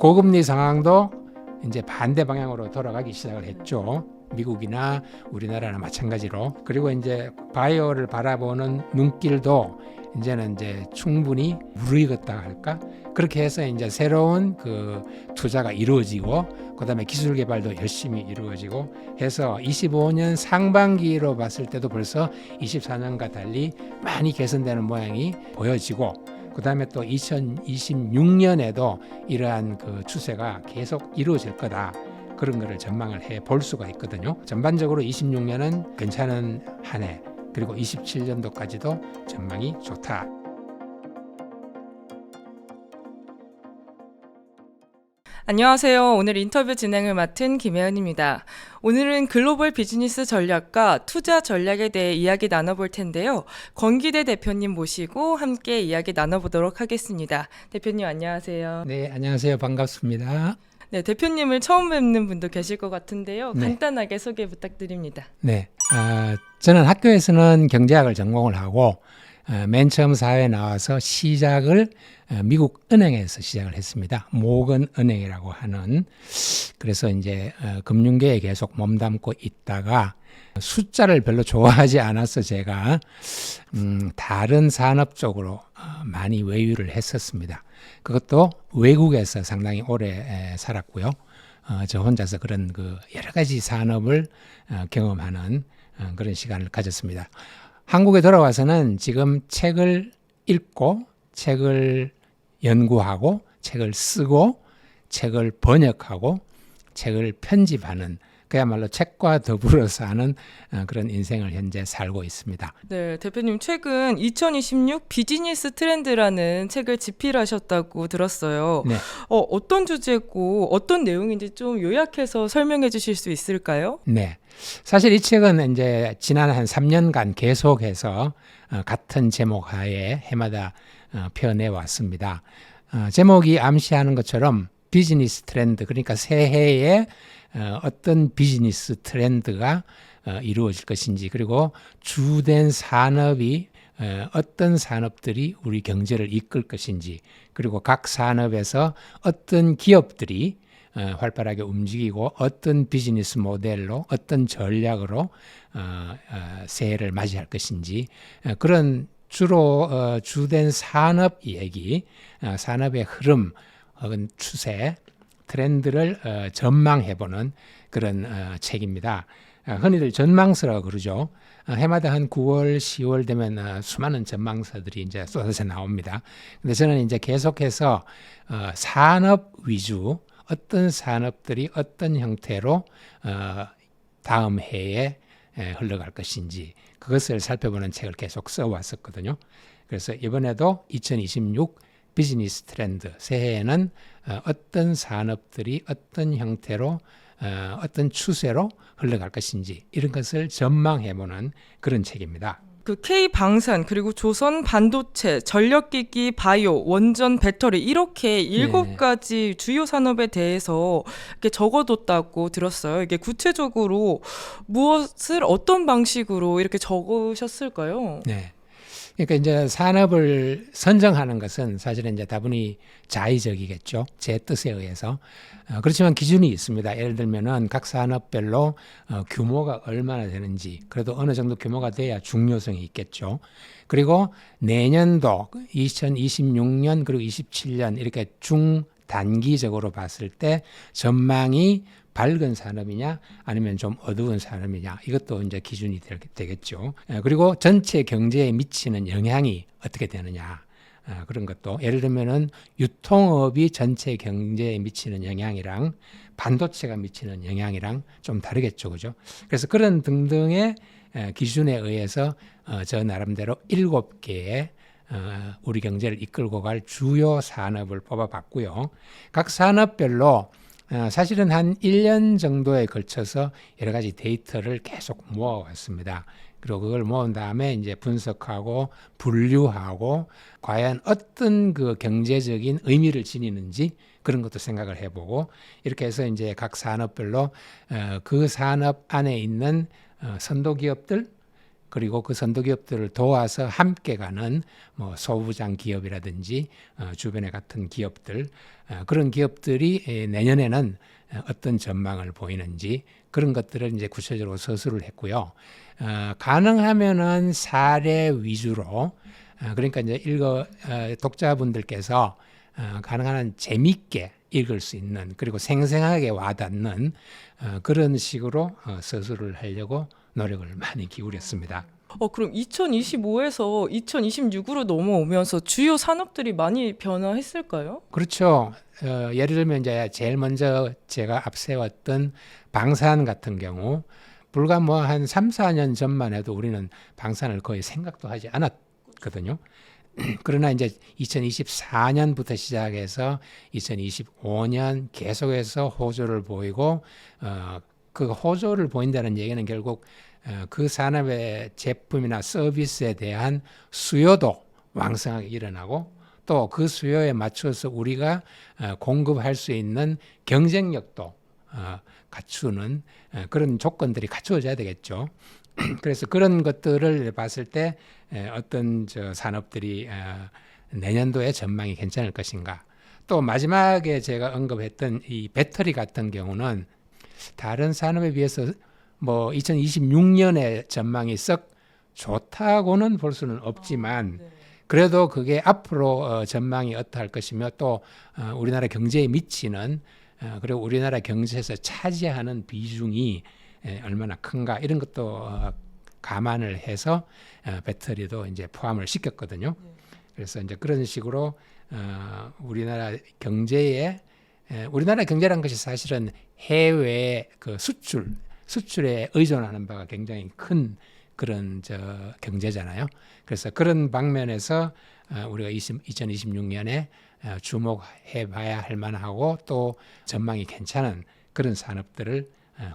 고금리 상황도 이제 반대 방향으로 돌아가기 시작을 했죠. 미국이나 우리나라나 마찬가지로. 그리고 이제 바이오를 바라보는 눈길도 이제는 이제 충분히 무르익었다 할까? 그렇게 해서 이제 새로운 그 투자가 이루어지고, 그다음에 기술 개발도 열심히 이루어지고 해서 25년 상반기로 봤을 때도 벌써 24년과 달리 많이 개선되는 모양이 보여지고, 그다음에 또 2026년에도 이러한 그 추세가 계속 이루어질 거다. 그런 거를 전망을 해 볼 수가 있거든요. 전반적으로 26년은 괜찮은 한 해, 그리고 27년도까지도 전망이 좋다. 안녕하세요. 오늘 인터뷰 진행을 맡은 김혜은입니다. 오늘은 글로벌 비즈니스 전략과 투자 전략에 대해 이야기 나눠볼 텐데요. 권기대 대표님 모시고 함께 이야기 나눠보도록 하겠습니다. 대표님 안녕하세요. 네, 안녕하세요. 반갑습니다. 네, 대표님을 처음 뵙는 분도 계실 것 같은데요. 네. 간단하게 소개 부탁드립니다. 네, 저는 학교에서는 경제학을 전공을 하고 맨 처음 사회에 나와서 시작을 미국 은행에서 시작을 했습니다. 모건 은행이라고 하는. 그래서 이제 금융계에 계속 몸담고 있다가 숫자를 별로 좋아하지 않아서 제가 다른 산업 쪽으로 많이 외유를 했었습니다. 그것도 외국에서 상당히 오래 살았고요. 저 혼자서 그런 그 여러 가지 산업을 경험하는 그런 시간을 가졌습니다. 한국에 돌아와서는 지금 책을 읽고, 책을 연구하고, 책을 쓰고, 책을 번역하고, 책을 편집하는, 그야말로 책과 더불어서 하는 그런 인생을 현재 살고 있습니다. 네, 대표님 최근 2026 비즈니스 트렌드라는 책을 집필하셨다고 들었어요. 네. 어떤 주제고 어떤 내용인지 좀 요약해서 설명해 주실 수 있을까요? 네. 사실 이 책은 이제 지난 한 3년간 계속해서 같은 제목 하에 해마다 펴내 왔습니다. 제목이 암시하는 것처럼 비즈니스 트렌드, 그러니까 새해에 어떤 비즈니스 트렌드가 이루어질 것인지, 그리고 주된 산업이 어떤 산업들이 우리 경제를 이끌 것인지, 그리고 각 산업에서 어떤 기업들이 활발하게 움직이고 어떤 비즈니스 모델로, 어떤 전략으로 새해를 맞이할 것인지, 그런 주로 주된 산업 얘기, 산업의 흐름 혹은 추세, 트렌드를 전망해보는 그런 책입니다. 흔히들 전망서라고 그러죠. 해마다 한 9월, 10월 되면 수많은 전망서들이 이제 쏟아져 나옵니다. 근데 저는 이제 계속해서 산업 위주, 어떤 산업들이 어떤 형태로 다음 해에 흘러갈 것인지 그것을 살펴보는 책을 계속 써왔었거든요. 그래서 이번에도 2026 비즈니스 트렌드, 새해에는 어떤 산업들이 어떤 형태로 어떤 추세로 흘러갈 것인지 이런 것을 전망해보는 그런 책입니다. 그 K방산, 그리고 조선 반도체, 전력기기, 바이오, 원전, 배터리 이렇게 7가지 주요 산업에 대해서 이렇게 적어뒀다고 들었어요. 이게 구체적으로 무엇을 어떤 방식으로 이렇게 적으셨을까요? 네. 그러니까 이제 산업을 선정하는 것은 사실은 이제 다분히 자의적이겠죠. 제 뜻에 의해서. 그렇지만 기준이 있습니다. 예를 들면은 각 산업별로 규모가 얼마나 되는지, 그래도 어느 정도 규모가 돼야 중요성이 있겠죠. 그리고 내년도 2026년 그리고 27년 이렇게 중단기적으로 봤을 때 전망이 밝은 산업이냐 아니면 좀 어두운 산업이냐, 이것도 이제 기준이 되겠죠. 그리고 전체 경제에 미치는 영향이 어떻게 되느냐, 그런 것도. 예를 들면은 유통업이 전체 경제에 미치는 영향이랑 반도체가 미치는 영향이랑 좀 다르겠죠, 그죠? 그래서 그런 등등의 기준에 의해서 저 나름대로 7개의 우리 경제를 이끌고 갈 주요 산업을 뽑아봤고요. 각 산업별로 사실은 한 1년 정도에 걸쳐서 여러 가지 데이터를 계속 모아왔습니다. 그리고 그걸 모은 다음에 이제 분석하고 분류하고 과연 어떤 그 경제적인 의미를 지니는지 그런 것도 생각을 해보고, 이렇게 해서 이제 각 산업별로 그 산업 안에 있는 선도 기업들, 그리고 그 선도기업들을 도와서 함께 가는 뭐 소부장 기업이라든지 주변에 같은 기업들, 그런 기업들이 내년에는 어떤 전망을 보이는지 그런 것들을 이제 구체적으로 서술을 했고요. 가능하면은 사례 위주로, 그러니까 이제 독자분들께서 가능한 한 재밌게 읽을 수 있는, 그리고 생생하게 와닿는 그런 식으로 서술을 하려고 노력을 많이 기울였습니다. 그럼 2025에서 2026으로 넘어오면서 주요 산업들이 많이 변화했을까요? 그렇죠. 예를 들면 이제 제일 먼저 제가 앞세웠던 방산 같은 경우, 불과 뭐 한 3, 4년 전만 해도 우리는 방산을 거의 생각도 하지 않았거든요. 그러나 이제 2024년부터 시작해서 2025년 계속해서 호조를 보이고, 그 호조를 보인다는 얘기는 결국 그 산업의 제품이나 서비스에 대한 수요도 왕성하게 일어나고, 또 그 수요에 맞춰서 우리가 공급할 수 있는 경쟁력도 갖추는 그런 조건들이 갖추어져야 되겠죠. 그래서 그런 것들을 봤을 때 어떤 산업들이 내년도에 전망이 괜찮을 것인가. 또 마지막에 제가 언급했던 이 배터리 같은 경우는 다른 산업에 비해서 뭐 2026년의 전망이 썩 좋다고는 볼 수는 없지만, 그래도 그게 앞으로 전망이 어떠할 것이며, 또 우리나라 경제에 미치는, 그리고 우리나라 경제에서 차지하는 비중이 얼마나 큰가, 이런 것도 감안을 해서 배터리도 이제 포함을 시켰거든요. 그래서 이제 그런 식으로 우리나라 경제라는 것이 사실은 해외 그 수출에 의존하는 바가 굉장히 큰 그런 경제잖아요. 그래서 그런 방면에서 우리가 2026년에 주목해 봐야 할 만하고, 또 전망이 괜찮은 그런 산업들을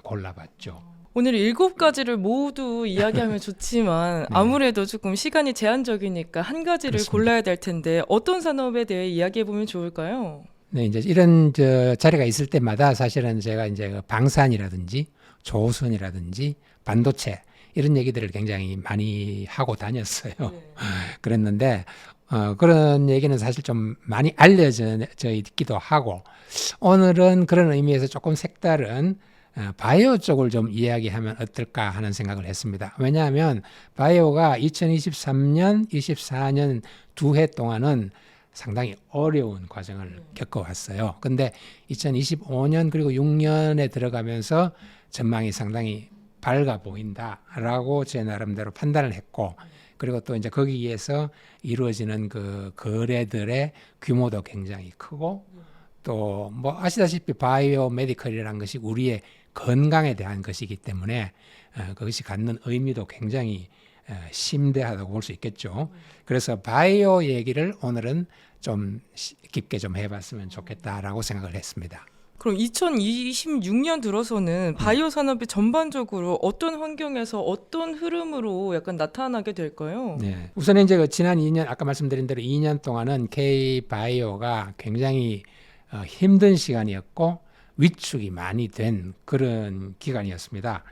골라봤죠. 오늘 7가지를 모두 이야기하면 좋지만 아무래도 조금 시간이 제한적이니까 한 가지를 그렇습니다. 골라야 될 텐데 어떤 산업에 대해 이야기해 보면 좋을까요? 네, 이제 이런 자리가 있을 때마다 사실은 제가 이제 그 방산이라든지 조선이라든지 반도체 이런 얘기들을 굉장히 많이 하고 다녔어요. 그랬는데 그런 얘기는 사실 좀 많이 알려져 있기도 하고, 오늘은 그런 의미에서 조금 색다른 바이오 쪽을 좀 이야기하면 어떨까 하는 생각을 했습니다. 왜냐하면 바이오가 2023년, 24년 2해 동안은 상당히 어려운 과정을 겪어왔어요. 근데 2025년 그리고 6년에 들어가면서 전망이 상당히 밝아 보인다라고 제 나름대로 판단을 했고, 그리고 또 이제 거기에서 이루어지는 그 거래들의 규모도 굉장히 크고, 또 뭐 아시다시피 바이오 메디컬이라는 것이 우리의 건강에 대한 것이기 때문에 그것이 갖는 의미도 굉장히 심대하다고 볼 수 있겠죠. 그래서 바이오 얘기를 오늘은 좀 깊게 좀 해봤으면 좋겠다라고 생각을 했습니다. 그럼 2026년 들어서는 바이오 산업이 전반적으로 어떤 환경에서 어떤 흐름으로 약간 나타나게 될까요? 네. 우선 이제 그 지난 2년, 아까 말씀드린 대로 2년 동안은 K-바이오가 굉장히 힘든 시간이었고 위축이 많이 된 그런 기간이었습니다.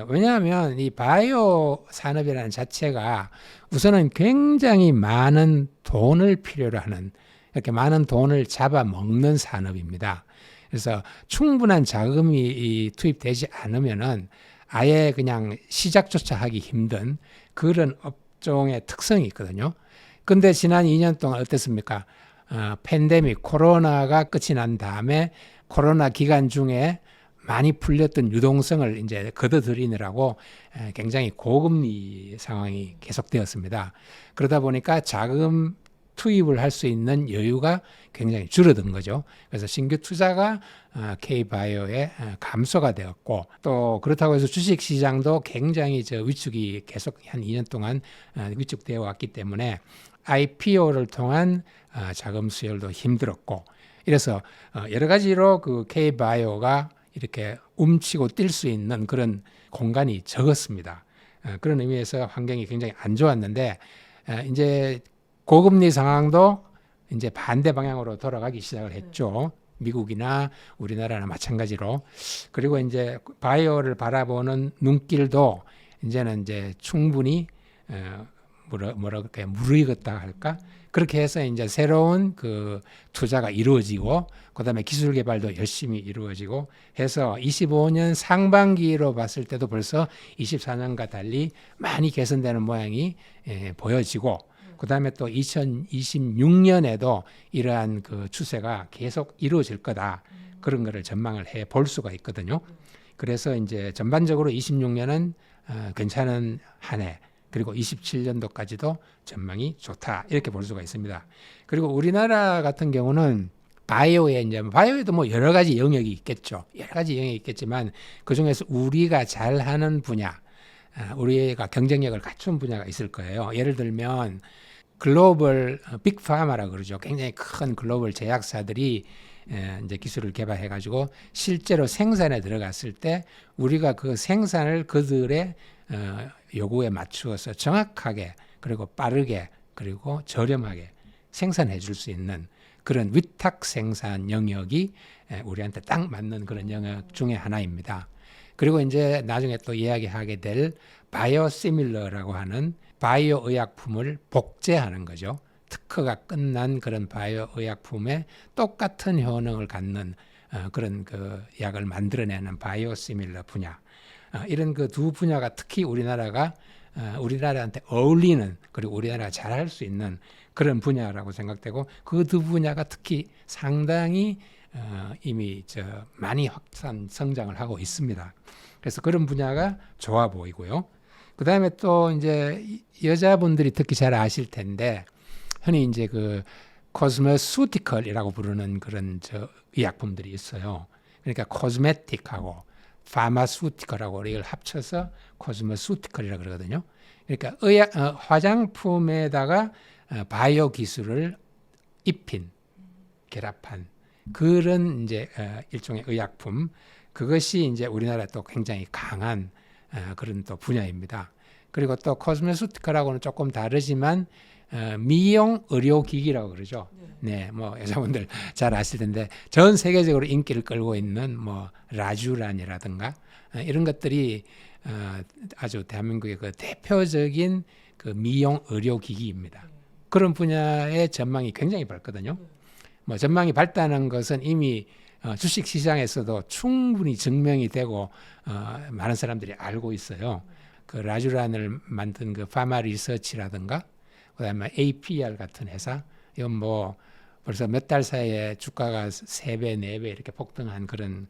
왜냐하면 이 바이오 산업이라는 자체가 우선은 굉장히 많은 돈을 필요로 하는, 이렇게 많은 돈을 잡아먹는 산업입니다. 그래서 충분한 자금이 투입되지 않으면은 아예 그냥 시작조차 하기 힘든 그런 업종의 특성이 있거든요. 근데 지난 2년 동안 어땠습니까? 팬데믹, 코로나가 끝이 난 다음에 코로나 기간 중에 많이 풀렸던 유동성을 이제 걷어들이느라고 굉장히 고금리 상황이 계속되었습니다. 그러다 보니까 자금 투입을 할 수 있는 여유가 굉장히 줄어든 거죠. 그래서 신규 투자가 K-바이오에 감소가 되었고, 또 그렇다고 해서 주식 시장도 굉장히 위축이 계속 한 2년 동안 위축되어 왔기 때문에 IPO를 통한 자금 수혈도 힘들었고, 이래서 여러 가지로 그 K-바이오가 이렇게 움치고 뛸 수 있는 그런 공간이 적었습니다. 그런 의미에서 환경이 굉장히 안 좋았는데, 이제 고금리 상황도 이제 반대 방향으로 돌아가기 시작을 했죠. 미국이나 우리나라나 마찬가지로. 그리고 이제 바이오를 바라보는 눈길도 이제는 이제 충분히 뭐라 그럴까요? 무르익었다 할까? 그렇게 해서 이제 새로운 그 투자가 이루어지고 그다음에 기술 개발도 열심히 이루어지고 해서 25년 상반기로 봤을 때도 벌써 24년과 달리 많이 개선되는 모양이 보여지고 그다음에 또 2026년에도 이러한 그 추세가 계속 이루어질 거다. 그런 거를 전망을 해 볼 수가 있거든요. 그래서 이제 전반적으로 26년은 괜찮은 한 해, 그리고 27년도까지도 전망이 좋다. 이렇게 볼 수가 있습니다. 그리고 우리나라 같은 경우는 바이오에도 뭐 여러 가지 영역이 있겠죠. 여러 가지 영역이 있겠지만 그 중에서 우리가 잘하는 분야, 우리가 경쟁력을 갖춘 분야가 있을 거예요. 예를 들면 글로벌 빅파마라고 그러죠. 굉장히 큰 글로벌 제약사들이 이제 기술을 개발해 가지고 실제로 생산에 들어갔을 때 우리가 그 생산을 그들의 요구에 맞추어서 정확하게 그리고 빠르게 그리고 저렴하게 생산해 줄 수 있는 그런 위탁 생산 영역이 우리한테 딱 맞는 그런 영역 중에 하나입니다. 그리고 이제 나중에 또 이야기하게 될 바이오시밀러라고 하는 바이오 의약품을 복제하는 거죠. 특허가 끝난 그런 바이오 의약품에 똑같은 효능을 갖는 그런 그 약을 만들어내는 바이오시밀러 분야. 이런 그 두 분야가 특히 우리나라한테 어울리는 그리고 우리나라가 잘할 수 있는 그런 분야라고 생각되고 그 두 분야가 특히 상당히 이미 많이 확산 성장을 하고 있습니다. 그래서 그런 분야가 좋아 보이고요. 그 다음에 또 이제 여자분들이 특히 잘 아실 텐데 흔히 이제 그 코스메수티컬이라고 부르는 그런 의약품들이 있어요. 그러니까 코스메틱하고 파마수티컬하고 이걸 합쳐서 코스메수티컬이라고 그러거든요. 그러니까 화장품에다가 바이오 기술을 입힌 결합한 그런 이제 일종의 의약품, 그것이 이제 우리나라 또 굉장히 강한 그런 또 분야입니다. 그리고 또 코스메수티컬하고는 조금 다르지만 미용 의료기기라고 그러죠. 네, 뭐 여자분들 잘 아실 텐데 전 세계적으로 인기를 끌고 있는 뭐 라쥬란이라든가 이런 것들이 아주 대한민국의 그 대표적인 그 미용 의료기기입니다. 그런 분야의 전망이 굉장히 밝거든요. 뭐 전망이 밝다는 것은 이미 주식 시장에서도 충분히 증명이 되고 많은 사람들이 알고 있어요. 그 라쥬란을 만든 그 파마 리서치라든가 그다음에 APR 같은 회사, 이건 뭐 벌써 몇 달 사이에 주가가 3배, 4배 이렇게 폭등한 그런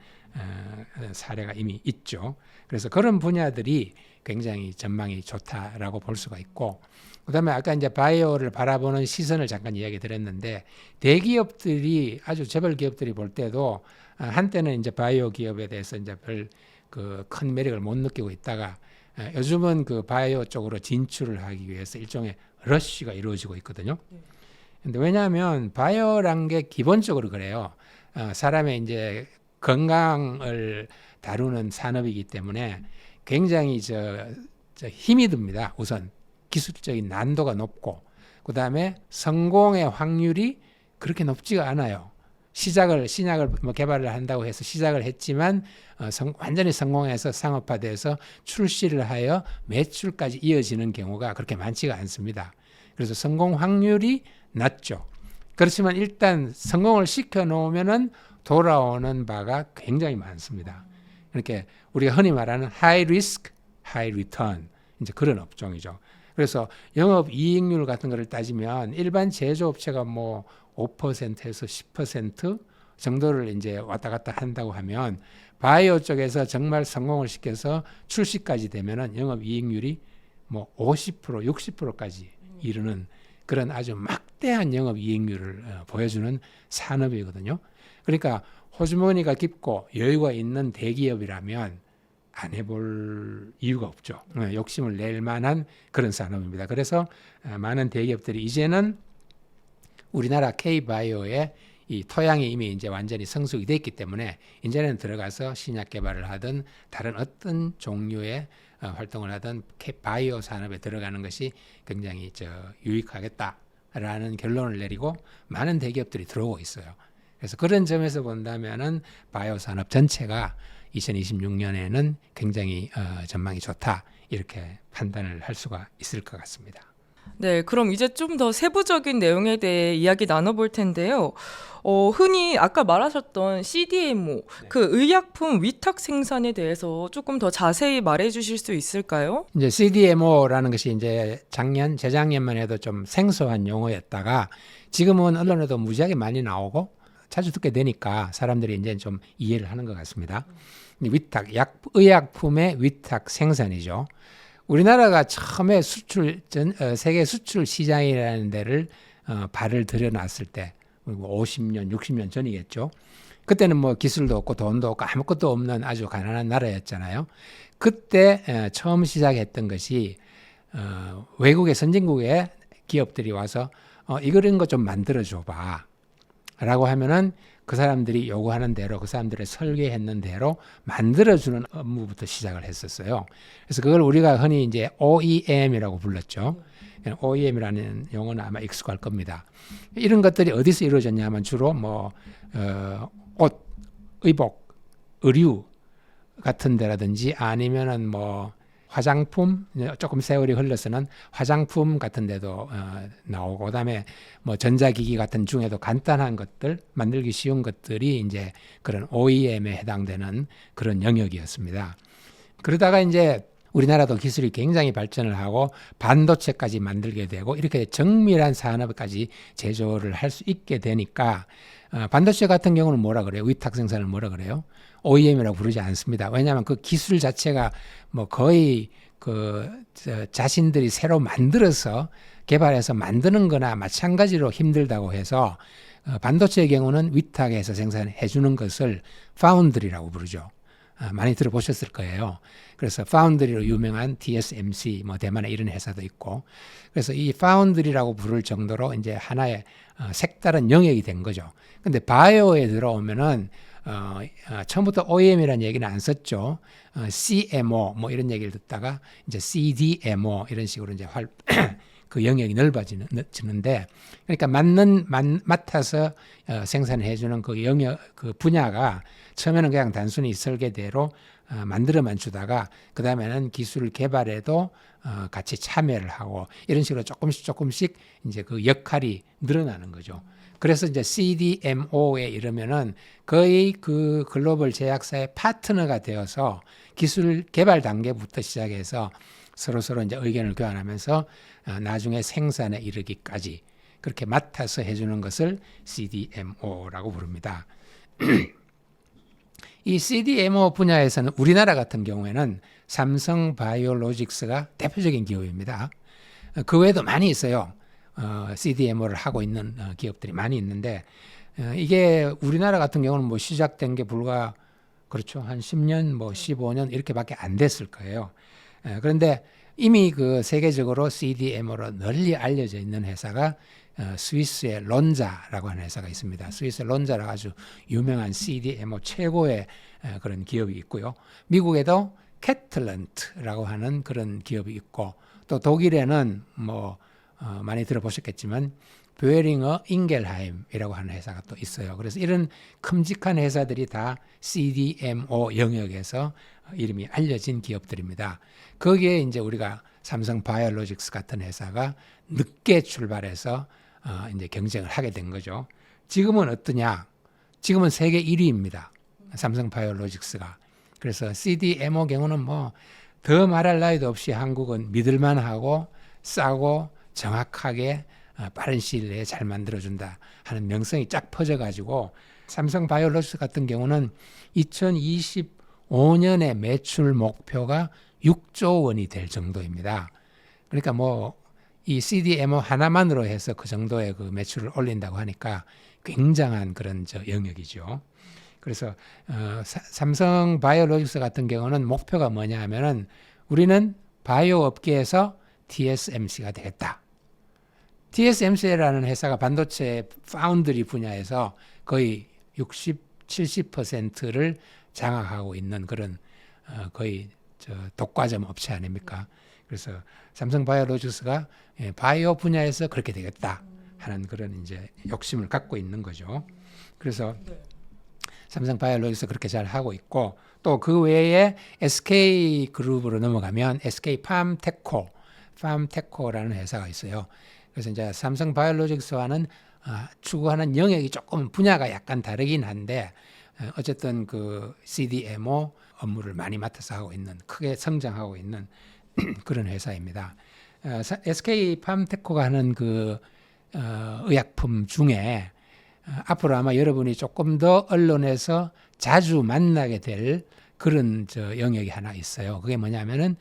사례가 이미 있죠. 그래서 그런 분야들이 굉장히 전망이 좋다라고 볼 수가 있고, 그다음에 아까 이제 바이오를 바라보는 시선을 잠깐 이야기 드렸는데 대기업들이 아주 재벌 기업들이 볼 때도 한때는 이제 바이오 기업에 대해서 이제 별 그 큰 매력을 못 느끼고 있다가 요즘은 그 바이오 쪽으로 진출을 하기 위해서 일종의 러쉬가 이루어지고 있거든요. 근데 왜냐하면 바이오란 게 기본적으로 그래요. 사람의 이제 건강을 다루는 산업이기 때문에 굉장히 힘이 듭니다. 우선 기술적인 난도가 높고 그다음에 성공의 확률이 그렇게 높지가 않아요. 신약을 뭐 개발을 한다고 해서 시작을 했지만 완전히 성공해서 상업화돼서 출시를 하여 매출까지 이어지는 경우가 그렇게 많지가 않습니다. 그래서 성공 확률이 낮죠. 그렇지만 일단 성공을 시켜 놓으면은 돌아오는 바가 굉장히 많습니다. 그러니까 우리가 흔히 말하는 high risk, high return 이제 그런 업종이죠. 그래서 영업 이익률 같은 거를 따지면 일반 제조업체가 뭐 5%에서 10% 정도를 이제 왔다 갔다 한다고 하면 바이오 쪽에서 정말 성공을 시켜서 출시까지 되면은 영업 이익률이 뭐 50%, 60%까지 이르는 그런 아주 막대한 영업 이익률을 보여주는 산업이거든요. 그러니까 호주머니가 깊고 여유가 있는 대기업이라면 안 해볼 이유가 없죠. 욕심을 낼 만한 그런 산업입니다. 그래서 많은 대기업들이 이제는 우리나라 K바이오의 이 토양이 이미 이제 완전히 성숙이 됐기 때문에 이제는 들어가서 신약 개발을 하든 다른 어떤 종류의 활동을 하든 바이오 산업에 들어가는 것이 굉장히 유익하겠다라는 결론을 내리고 많은 대기업들이 들어오고 있어요. 그래서 그런 점에서 본다면은 바이오 산업 전체가 2026년에는 굉장히 전망이 좋다 이렇게 판단을 할 수가 있을 것 같습니다. 네, 그럼 이제 좀 더 세부적인 내용에 대해 이야기 나눠볼 텐데요. 흔히 아까 말하셨던 CDMO, 그 의약품 위탁 생산에 대해서 조금 더 자세히 말해주실 수 있을까요? 이제 CDMO라는 것이 이제 재작년만 해도 좀 생소한 용어였다가 지금은 언론에도 무지하게 많이 나오고 자주 듣게 되니까 사람들이 이제 좀 이해를 하는 것 같습니다. 의약품의 위탁 생산이죠. 우리나라가 처음에 세계 수출 시장이라는 데를 발을 들여놨을 때 50년, 60년 전이겠죠. 그때는 뭐 기술도 없고 돈도 없고 아무것도 없는 아주 가난한 나라였잖아요. 그때 처음 시작했던 것이 외국의 선진국의 기업들이 와서 이런 거 좀 만들어 줘봐 라고 하면은 그 사람들이 요구하는 대로 그 사람들의 설계했는 대로 만들어주는 업무부터 시작을 했었어요. 그래서 그걸 우리가 흔히 이제 OEM이라고 불렀죠. OEM이라는 용어는 아마 익숙할 겁니다. 이런 것들이 어디서 이루어졌냐면 주로 옷, 의복, 의류 같은 데라든지 아니면은 화장품, 조금 세월이 흘러서는 화장품 같은 데도 나오고, 그다음에 전자기기 같은 중에도 간단한 것들, 만들기 쉬운 것들이 이제 그런 OEM에 해당되는 그런 영역이었습니다. 그러다가 이제 우리나라도 기술이 굉장히 발전을 하고 반도체까지 만들게 되고 이렇게 정밀한 산업까지 제조를 할 수 있게 되니까 반도체 같은 경우는 뭐라 그래요? 위탁 생산을 뭐라 그래요? OEM이라고 부르지 않습니다. 왜냐하면 그 기술 자체가 거의 자신들이 새로 만들어서 개발해서 만드는 거나 마찬가지로 힘들다고 해서 반도체의 경우는 위탁해서 생산해 주는 것을 파운드리라고 부르죠. 많이 들어보셨을 거예요. 그래서 파운드리로 유명한 TSMC, 대만에 이런 회사도 있고, 그래서 이 파운드리라고 부를 정도로 이제 하나의 색다른 영역이 된 거죠. 근데 바이오에 들어오면은 처음부터 OEM이라는 얘기는 안 썼죠. CMO 이런 얘기를 듣다가 이제 CDMO 이런 식으로 이제 그 영역이 넓어지는데, 그러니까 맡아서 생산해 주는 그 영역, 그 분야가 처음에는 그냥 단순히 설계대로 만들어만 주다가 그 다음에는 기술 개발에도 같이 참여를 하고 이런 식으로 조금씩 이제 그 역할이 늘어나는 거죠. 그래서 이제 CDMO에 이르면은 거의 그 글로벌 제약사의 파트너가 되어서 기술 개발 단계부터 시작해서 서로 이제 의견을 교환하면서 나중에 생산에 이르기까지 그렇게 맡아서 해주는 것을 CDMO라고 부릅니다. 이 CDMO 분야에서는 우리나라 같은 경우에는 삼성 바이오로직스가 대표적인 기업입니다. 그 외에도 많이 있어요. CDMO를 하고 있는 기업들이 많이 있는데 이게 우리나라 같은 경우는 시작된 게 불과 그렇죠. 한 10년, 15년 이렇게밖에 안 됐을 거예요. 그런데 이미 그 세계적으로 CDMO로 널리 알려져 있는 회사가 스위스의 론자라고 하는 회사가 있습니다. 스위스 론자라고 아주 유명한 CDMO 최고의 그런 기업이 있고요. 미국에도 캐틀런트라고 하는 그런 기업이 있고, 또 독일에는 많이 들어보셨겠지만 뷰에링어 인겔하임이라고 하는 회사가 또 있어요. 그래서 이런 큼직한 회사들이 다 CDMO 영역에서 이름이 알려진 기업들입니다. 거기에 이제 우리가 삼성 바이오로직스 같은 회사가 늦게 출발해서 이제 경쟁을 하게 된 거죠. 지금은 어떠냐? 지금은 세계 1위입니다. 삼성 바이오로직스가. 그래서 CDMO 경우는 더 말할 나위도 없이 한국은 믿을만하고 싸고 정확하게 빠른 시일 내에 잘 만들어준다 하는 명성이 쫙 퍼져가지고 삼성 바이오로직스 같은 경우는 2025년의 매출 목표가 6조 원이 될 정도입니다. 그러니까 이 CDMO 하나만으로 해서 그 정도의 그 매출을 올린다고 하니까 굉장한 그런 영역이죠. 그래서 삼성 바이오로직스 같은 경우는 목표가 뭐냐 하면은 우리는 바이오 업계에서 TSMC가 되겠다. TSMC라는 회사가 반도체 파운드리 분야에서 거의 60, 70%를 장악하고 있는 그런 거의 독과점 업체 아닙니까? 그래서 삼성 바이오로직스가 바이오 분야에서 그렇게 되겠다 하는 그런 이제 욕심을 갖고 있는 거죠. 그래서 삼성 바이오로직스 그렇게 잘 하고 있고 또 그 외에 SK 그룹으로 넘어가면 SK 팜테코라는 회사가 있어요. 그래서 이제 삼성 바이오로직스와는 추구하는 영역이 조금 분야가 약간 다르긴 한데 어쨌든 그 CDMO 업무를 많이 맡아서 하고 있는 크게 성장하고 있는 그런 회사입니다. SK 팜테코가 하는 그 의약품 중에 앞으로 아마 여러분이 조금 더 언론에서 자주 만나게 될 그런 영역이 하나 있어요. 그게 뭐냐면은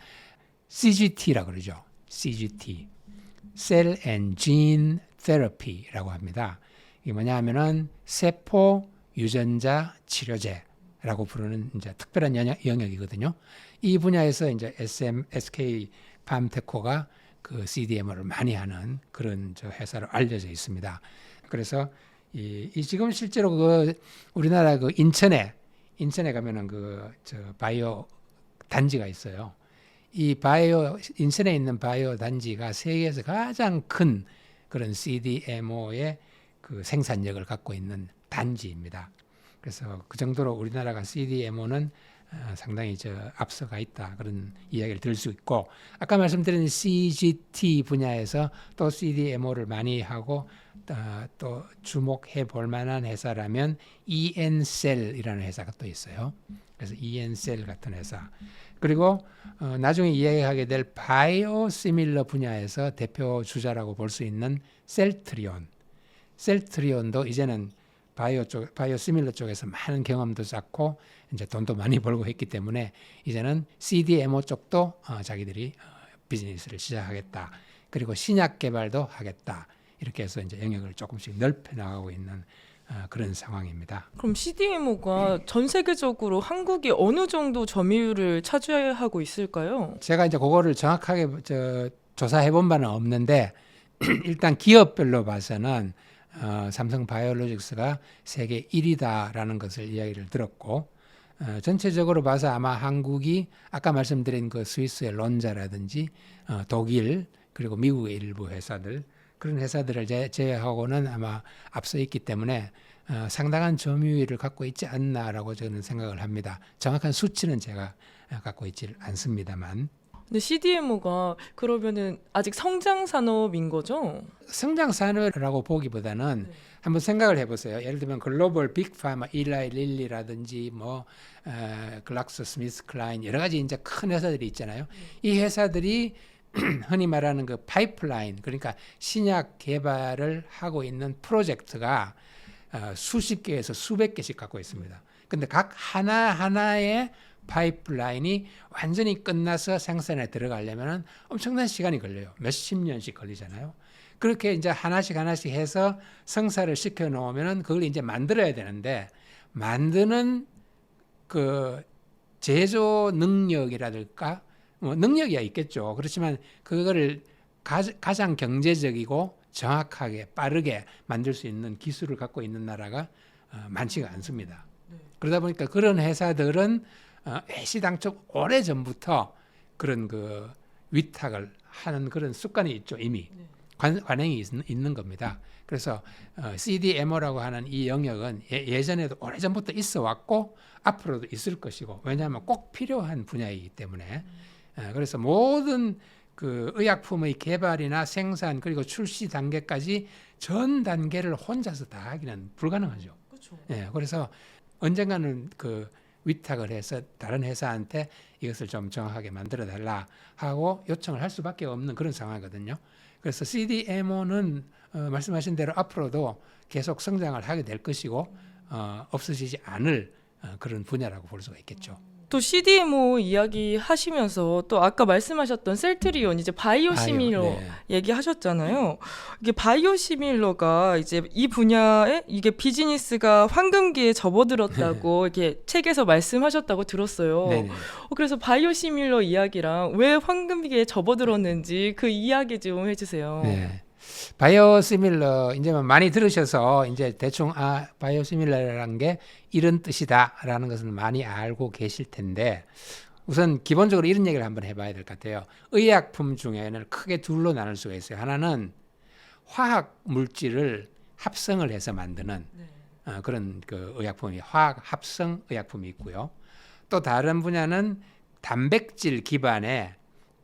CGT라고 그러죠. CGT, Cell and Gene Therapy라고 합니다. 이게 뭐냐면은 세포 유전자 치료제라고 부르는 이제 특별한 영역이거든요. 이 분야에서 이제 SK 팜테코가 그 CDMO를 많이 하는 그런 회사로 알려져 있습니다. 그래서 이 지금 실제로 그 우리나라 그 인천에 가면은 그 바이오 단지가 있어요. 이 인천에 있는 바이오 단지가 세계에서 가장 큰 그런 CDMO의 그 생산력을 갖고 있는 단지입니다. 그래서 그 정도로 우리나라가 CDMO는 상당히 앞서가 있다 그런 이야기를 들을 수 있고 아까 말씀드린 CGT 분야에서 또 CDMO를 많이 하고 또 주목해 볼 만한 회사라면 ENCell이라는 회사가 또 있어요. 그래서 ENCell 같은 회사 그리고 나중에 이야기하게 될 바이오시밀러 분야에서 대표 주자라고 볼 수 있는 셀트리온도 이제는 바이오시밀러 쪽에서 많은 경험도 쌓고 이제 돈도 많이 벌고 했기 때문에 이제는 CDMO 쪽도 자기들이 비즈니스를 시작하겠다. 그리고 신약 개발도 하겠다. 이렇게 해서 이제 영역을 조금씩 넓혀 나가고 있는 그런 상황입니다. 그럼 CDMO가 전 세계적으로 한국이 어느 정도 점유율을 차지하고 있을까요? 제가 이제 그거를 정확하게 조사해 본 바는 없는데 일단 기업별로 봐서는 삼성 바이오로직스가 세계 1위다라는 것을 이야기를 들었고 전체적으로 봐서 아마 한국이 아까 말씀드린 그 스위스의 론자라든지 독일 그리고 미국의 일부 회사들 그런 회사들을 제외하고는 아마 앞서 있기 때문에 상당한 점유율을 갖고 있지 않나라고 저는 생각을 합니다. 정확한 수치는 제가 갖고 있지 않습니다만. 근데 CDMO가 그러면은 아직 성장 산업인 거죠? 성장 산업이라고 보기보다는 한번 생각을 해보세요. 예를 들면 글로벌 빅파마, 일라이 릴리라든지 뭐 글락소 스미스 클라인 여러 가지 이제 큰 회사들이 있잖아요. 이 회사들이 흔히 말하는 그 파이프라인 그러니까 신약 개발을 하고 있는 프로젝트가 수십 개에서 수백 개씩 갖고 있습니다. 근데 각 하나하나의 파이프라인이 완전히 끝나서 생산에 들어가려면 엄청난 시간이 걸려요. 몇십 년씩 걸리잖아요. 그렇게 이제 하나씩 해서 성사를 시켜 놓으면은 그걸 이제 만들어야 되는데 만드는 그 제조 능력이라든가 뭐 능력이야 있겠죠. 그렇지만 그거를 가장 경제적이고 정확하게 빠르게 만들 수 있는 기술을 갖고 있는 나라가 많지가 않습니다. 그러다 보니까 그런 회사들은 애시당초 오래전부터 그런 그 위탁을 하는 그런 습관이 있죠. 이미 관행이 있는 겁니다. 그래서 CDMO라고 하는 이 영역은 예전에도 오래전부터 있어 왔고 앞으로도 있을 것이고 왜냐하면 꼭 필요한 분야이기 때문에 그래서 모든 그 의약품의 개발이나 생산 그리고 출시 단계까지 전 단계를 혼자서 다 하기는 불가능하죠. 그렇죠. 그래서 언젠가는 그 위탁을 해서 다른 회사한테 이것을 좀 정확하게 만들어 달라 하고 요청을 할 수밖에 없는 그런 상황이거든요. 그래서 CDMO는 말씀하신 대로 앞으로도 계속 성장을 하게 될 것이고 없어지지 않을 그런 분야라고 볼 수가 있겠죠. 또 CDMO 이야기 하시면서 또 아까 말씀하셨던 셀트리온 이제 바이오시밀러 얘기하셨잖아요. 이게 바이오시밀러가 이제 이 분야에 이게 비즈니스가 황금기에 접어들었다고 이렇게 책에서 말씀하셨다고 들었어요. 그래서 바이오시밀러 이야기랑 왜 황금기에 접어들었는지 그 이야기 좀 해주세요. 네. 바이오시밀러 이제 많이 들으셔서 이제 대충 바이오시밀러라는 게 이런 뜻이다라는 것을 많이 알고 계실 텐데 우선 기본적으로 이런 얘기를 한번 해봐야 될 것 같아요. 의약품 중에는 크게 둘로 나눌 수가 있어요. 하나는 화학 물질을 합성을 해서 만드는 그런 그 의약품이 화학 합성 의약품이 있고요. 또 다른 분야는 단백질 기반의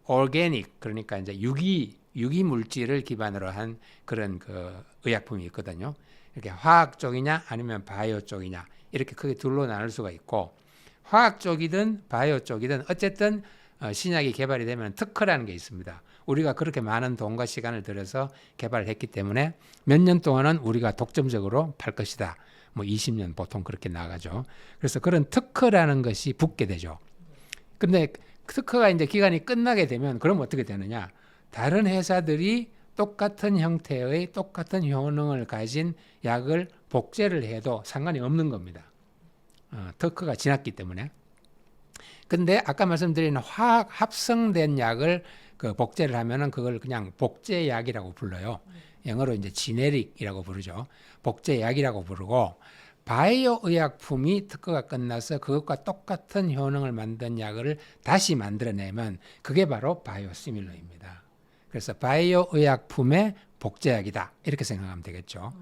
오르게닉, 그러니까 이제 유기 물질을 기반으로 한 그런 그 의약품이 있거든요. 이렇게 화학 쪽이냐 아니면 바이오 쪽이냐 이렇게 크게 둘로 나눌 수가 있고, 화학 쪽이든 바이오 쪽이든 어쨌든 신약이 개발이 되면 특허라는 게 있습니다. 우리가 그렇게 많은 돈과 시간을 들여서 개발을 했기 때문에 몇 년 동안은 우리가 독점적으로 팔 것이다. 뭐 20년 보통 그렇게 나가죠. 그래서 그런 특허라는 것이 붙게 되죠. 근데 특허가 이제 기간이 끝나게 되면 그럼 어떻게 되느냐? 다른 회사들이 똑같은 형태의 똑같은 효능을 가진 약을 복제를 해도 상관이 없는 겁니다. 특허가 지났기 때문에. 근데 아까 말씀드린 화학 합성된 약을 그 복제를 하면은 그걸 그냥 복제약이라고 불러요. 영어로 이제 지네릭이라고 부르죠. 복제약이라고 부르고, 바이오 의약품이 특허가 끝나서 그것과 똑같은 효능을 만든 약을 다시 만들어내면 그게 바로 바이오시밀러입니다. 그래서 바이오 의약품의 복제약이다 이렇게 생각하면 되겠죠.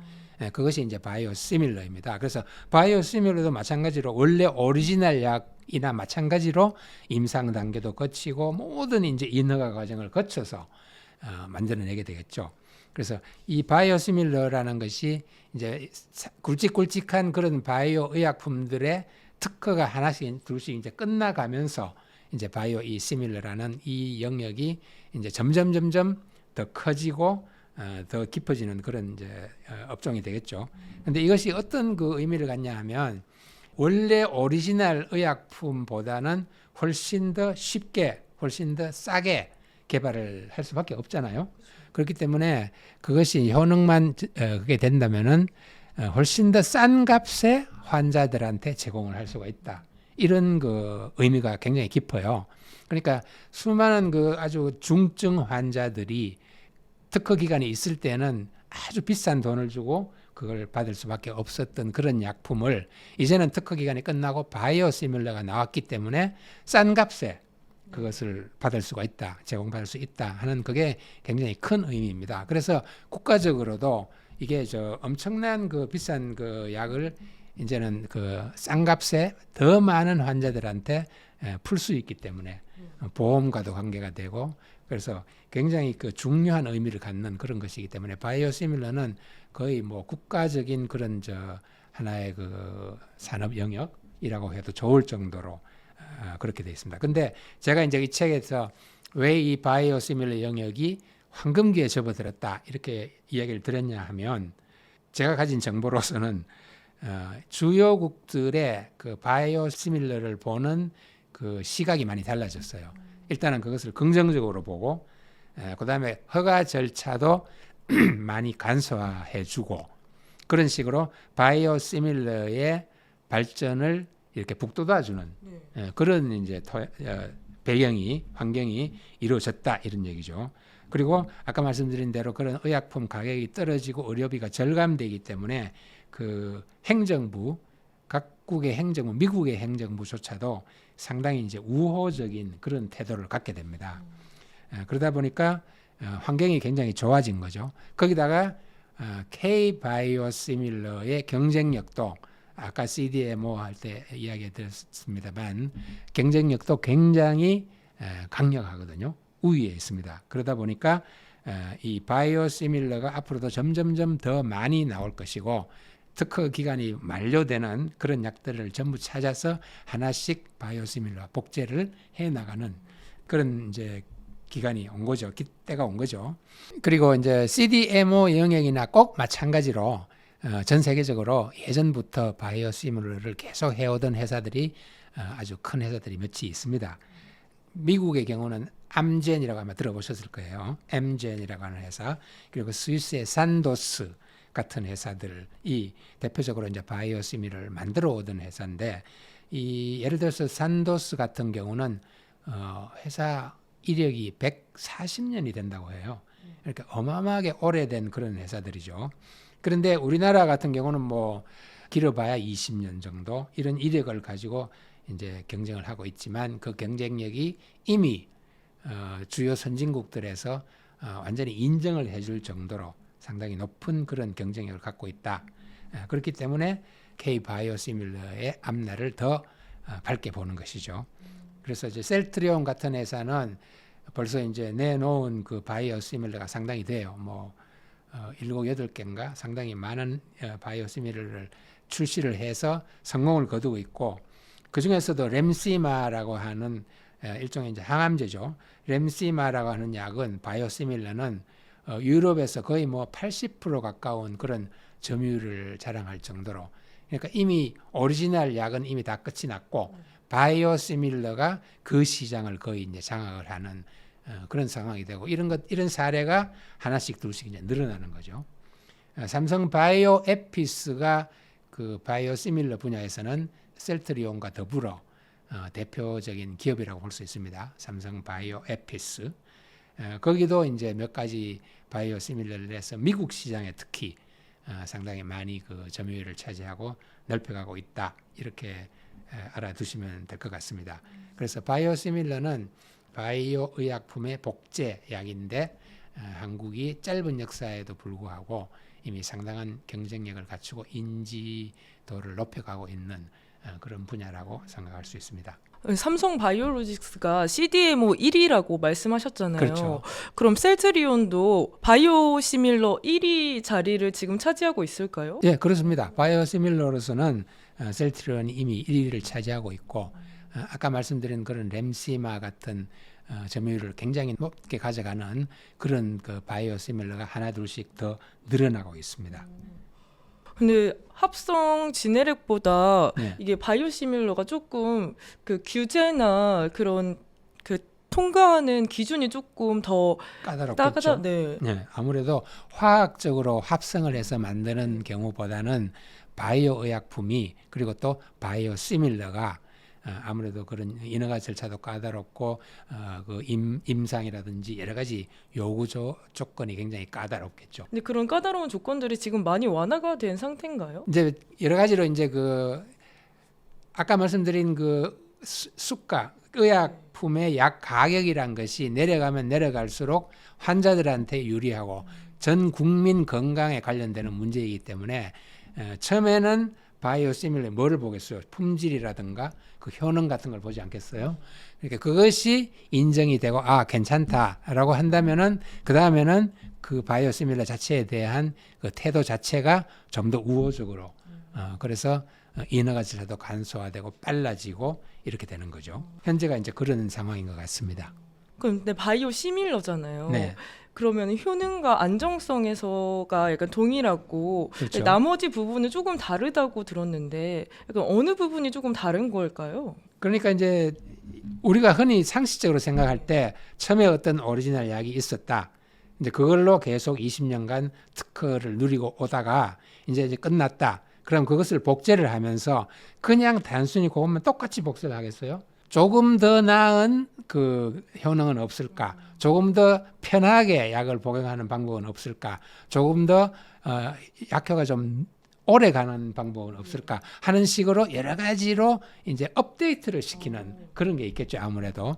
그것이 이제 바이오시밀러입니다. 그래서 바이오시밀러도 마찬가지로 원래 오리지널 약이나 마찬가지로 임상 단계도 거치고 모든 이제 인허가 과정을 거쳐서 만들어내게 되겠죠. 그래서 이 바이오시밀러라는 것이 이제 굵직굵직한 그런 바이오 의약품들의 특허가 하나씩 둘씩 이제 끝나가면서 이제 바이오 이 시밀러라는 이 영역이 이제 점점 더 커지고 더 깊어지는 그런 이제 업종이 되겠죠. 근데 이것이 어떤 그 의미를 갖냐 하면, 원래 오리지널 의약품보다는 훨씬 더 쉽게, 훨씬 더 싸게 개발을 할 수밖에 없잖아요. 그렇기 때문에 그것이 효능만 그게 된다면은 훨씬 더 싼 값에 환자들한테 제공을 할 수가 있다. 이런 그 의미가 굉장히 깊어요. 그러니까 수많은 그 아주 중증 환자들이 특허 기간이 있을 때는 아주 비싼 돈을 주고 그걸 받을 수밖에 없었던 그런 약품을 이제는 특허 기간이 끝나고 바이오시밀러가 나왔기 때문에 싼 값에 그것을 받을 수가 있다, 제공받을 수 있다 하는 그게 굉장히 큰 의미입니다. 그래서 국가적으로도 이게 저 엄청난 그 비싼 그 약을 이제는 그 싼 값에 더 많은 환자들한테 풀 수 있기 때문에 보험과도 관계가 되고, 그래서 굉장히 그 중요한 의미를 갖는 그런 것이기 때문에 바이오시밀러는 거의 뭐 국가적인 그런 저 하나의 그 산업 영역이라고 해도 좋을 정도로 그렇게 되어 있습니다. 근데 제가 이제 이 책에서 왜 이 바이오시밀러 영역이 황금기에 접어들었다 이렇게 이야기를 드렸냐 하면, 제가 가진 정보로서는 주요국들의 그 바이오시밀러를 보는 그 시각이 많이 달라졌어요. 일단은 그것을 긍정적으로 보고, 그다음에 허가 절차도 많이 간소화해주고, 그런 식으로 바이오시밀러의 발전을 이렇게 북돋아주는 그런 이제 배경이 환경이 이루어졌다 이런 얘기죠. 그리고 아까 말씀드린 대로 그런 의약품 가격이 떨어지고 의료비가 절감되기 때문에 그 행정부, 각국의 행정부, 미국의 행정부조차도 상당히 이제 우호적인 그런 태도를 갖게 됩니다. 그러다 보니까 환경이 굉장히 좋아진 거죠. 거기다가 K-바이오시밀러의 경쟁력도 아까 CDMO 할 때 이야기 드렸습니다만 경쟁력도 굉장히 강력하거든요. 우위에 있습니다. 그러다 보니까 이 바이오시밀러가 앞으로도 점점점 더 많이 나올 것이고, 특허 기간이 만료되는 그런 약들을 전부 찾아서 하나씩 바이오시밀러 복제를 해 나가는 그런 이제 기간이 온 거죠. 때가 온 거죠. 그리고 이제 CDMO 영역이나 꼭 마찬가지로 전 세계적으로 예전부터 바이오시밀러를 계속 해오던 회사들이 아주 큰 회사들이 몇이 있습니다. 미국의 경우는 암젠이라고 아마 들어보셨을 거예요. 엠젠이라고 하는 회사, 그리고 스위스의 산도스 같은 회사들이 대표적으로 이제 바이오시밀러를 만들어 오던 회사인데, 이 예를 들어서 산도스 같은 경우는 회사 이력이 140년이 된다고 해요. 그러니까 어마어마하게 오래된 그런 회사들이죠. 그런데 우리나라 같은 경우는 뭐 길어봐야 20년 정도 이런 이력을 가지고 이제 경쟁을 하고 있지만, 그 경쟁력이 이미 주요 선진국들에서 완전히 인정을 해줄 정도로 상당히 높은 그런 경쟁력을 갖고 있다. 그렇기 때문에 K-바이오시밀러의 앞날을 더 밝게 보는 것이죠. 그래서 이제 셀트리온 같은 회사는 벌써 이제 내놓은 그 바이오시밀러가 상당히 돼요. 뭐 7, 8개인가 상당히 많은 바이오시밀러를 출시를 해서 성공을 거두고 있고, 그 중에서도 렘시마라고 하는 일종의 이제 항암제죠. 렘시마라고 하는 약은 바이오시밀러는 유럽에서 거의 뭐 80% 가까운 그런 점유율을 자랑할 정도로, 그러니까 이미 오리지널 약은 이미 다 끝이 났고 바이오시밀러가 그 시장을 거의 이제 장악을 하는 그런 상황이 되고, 이런 사례가 하나씩 둘씩 이제 늘어나는 거죠. 삼성 바이오 에피스가 그 바이오시밀러 분야에서는 셀트리온과 더불어 대표적인 기업이라고 볼 수 있습니다. 삼성 바이오 에피스. 거기도 이제 몇 가지 바이오시밀러를 해서 미국 시장에 특히 상당히 많이 그 점유율을 차지하고 넓혀가고 있다. 이렇게 알아두시면 될 것 같습니다. 그래서 바이오시밀러는 바이오 의약품의 복제약인데 한국이 짧은 역사에도 불구하고 이미 상당한 경쟁력을 갖추고 인지도를 높여가고 있는 그런 분야라고 생각할 수 있습니다. 삼성 바이오로직스가 CDMO 1위라고 말씀하셨잖아요. 그렇죠. 그럼 셀트리온도 바이오시밀러 1위 자리를 지금 차지하고 있을까요? 예, 그렇습니다. 바이오시밀러로서는 셀트리온이 이미 1위를 차지하고 있고, 아까 말씀드린 그런 렘시마 같은 점유율을 굉장히 높게 가져가는 그런 그 바이오시밀러가 하나 둘씩 더 늘어나고 있습니다. 근데 합성 지네렉보다 네. 이게 바이오시밀러가 조금 그 규제나 그런 그 통과하는 기준이 조금 더 까다롭겠죠. 네. 네, 아무래도 화학적으로 합성을 해서 만드는 경우보다는 바이오 의약품이, 그리고 또 바이오시밀러가 아무래도 그런 인허가 절차도 까다롭고 그 임상이라든지 여러 가지 요구 조건이 굉장히 까다롭겠죠. 근데 그런 까다로운 조건들이 지금 많이 완화가 된 상태인가요? 이제 여러 가지로 이제 그 아까 말씀드린 그 수가 의약품의 약 가격이란 것이 내려가면 내려갈수록 환자들한테 유리하고 전 국민 건강에 관련되는 문제이기 때문에 처음에는 바이오시밀러에 뭐를 보겠어요? 품질이라든가 그 효능 같은 걸 보지 않겠어요? 그러니까 그것이 인정이 되고 괜찮다라고 한다면은 그 다음에는 그 바이오시밀러 자체에 대한 그 태도 자체가 좀 더 우호적으로 그래서 인허가 절차도 간소화되고 빨라지고 이렇게 되는 거죠. 현재가 이제 그런 상황인 것 같습니다. 근데 바이오시밀러잖아요. 네. 그러면 효능과 안정성에서가 약간 동일하고 그렇죠. 나머지 부분은 조금 다르다고 들었는데 약간 어느 부분이 조금 다른 걸까요? 그러니까 이제 우리가 흔히 상식적으로 생각할 때 처음에 어떤 오리지널 약이 있었다. 이제 그걸로 계속 20년간 특허를 누리고 오다가 이제 끝났다. 그럼 그것을 복제를 하면서 그냥 단순히 그것만 똑같이 복제를 하겠어요? 조금 더 나은 그 효능은 없을까? 조금 더 편하게 약을 복용하는 방법은 없을까? 조금 더 약효가 좀 오래 가는 방법은 없을까? 하는 식으로 여러 가지로 이제 업데이트를 시키는 그런 게 있겠죠. 아무래도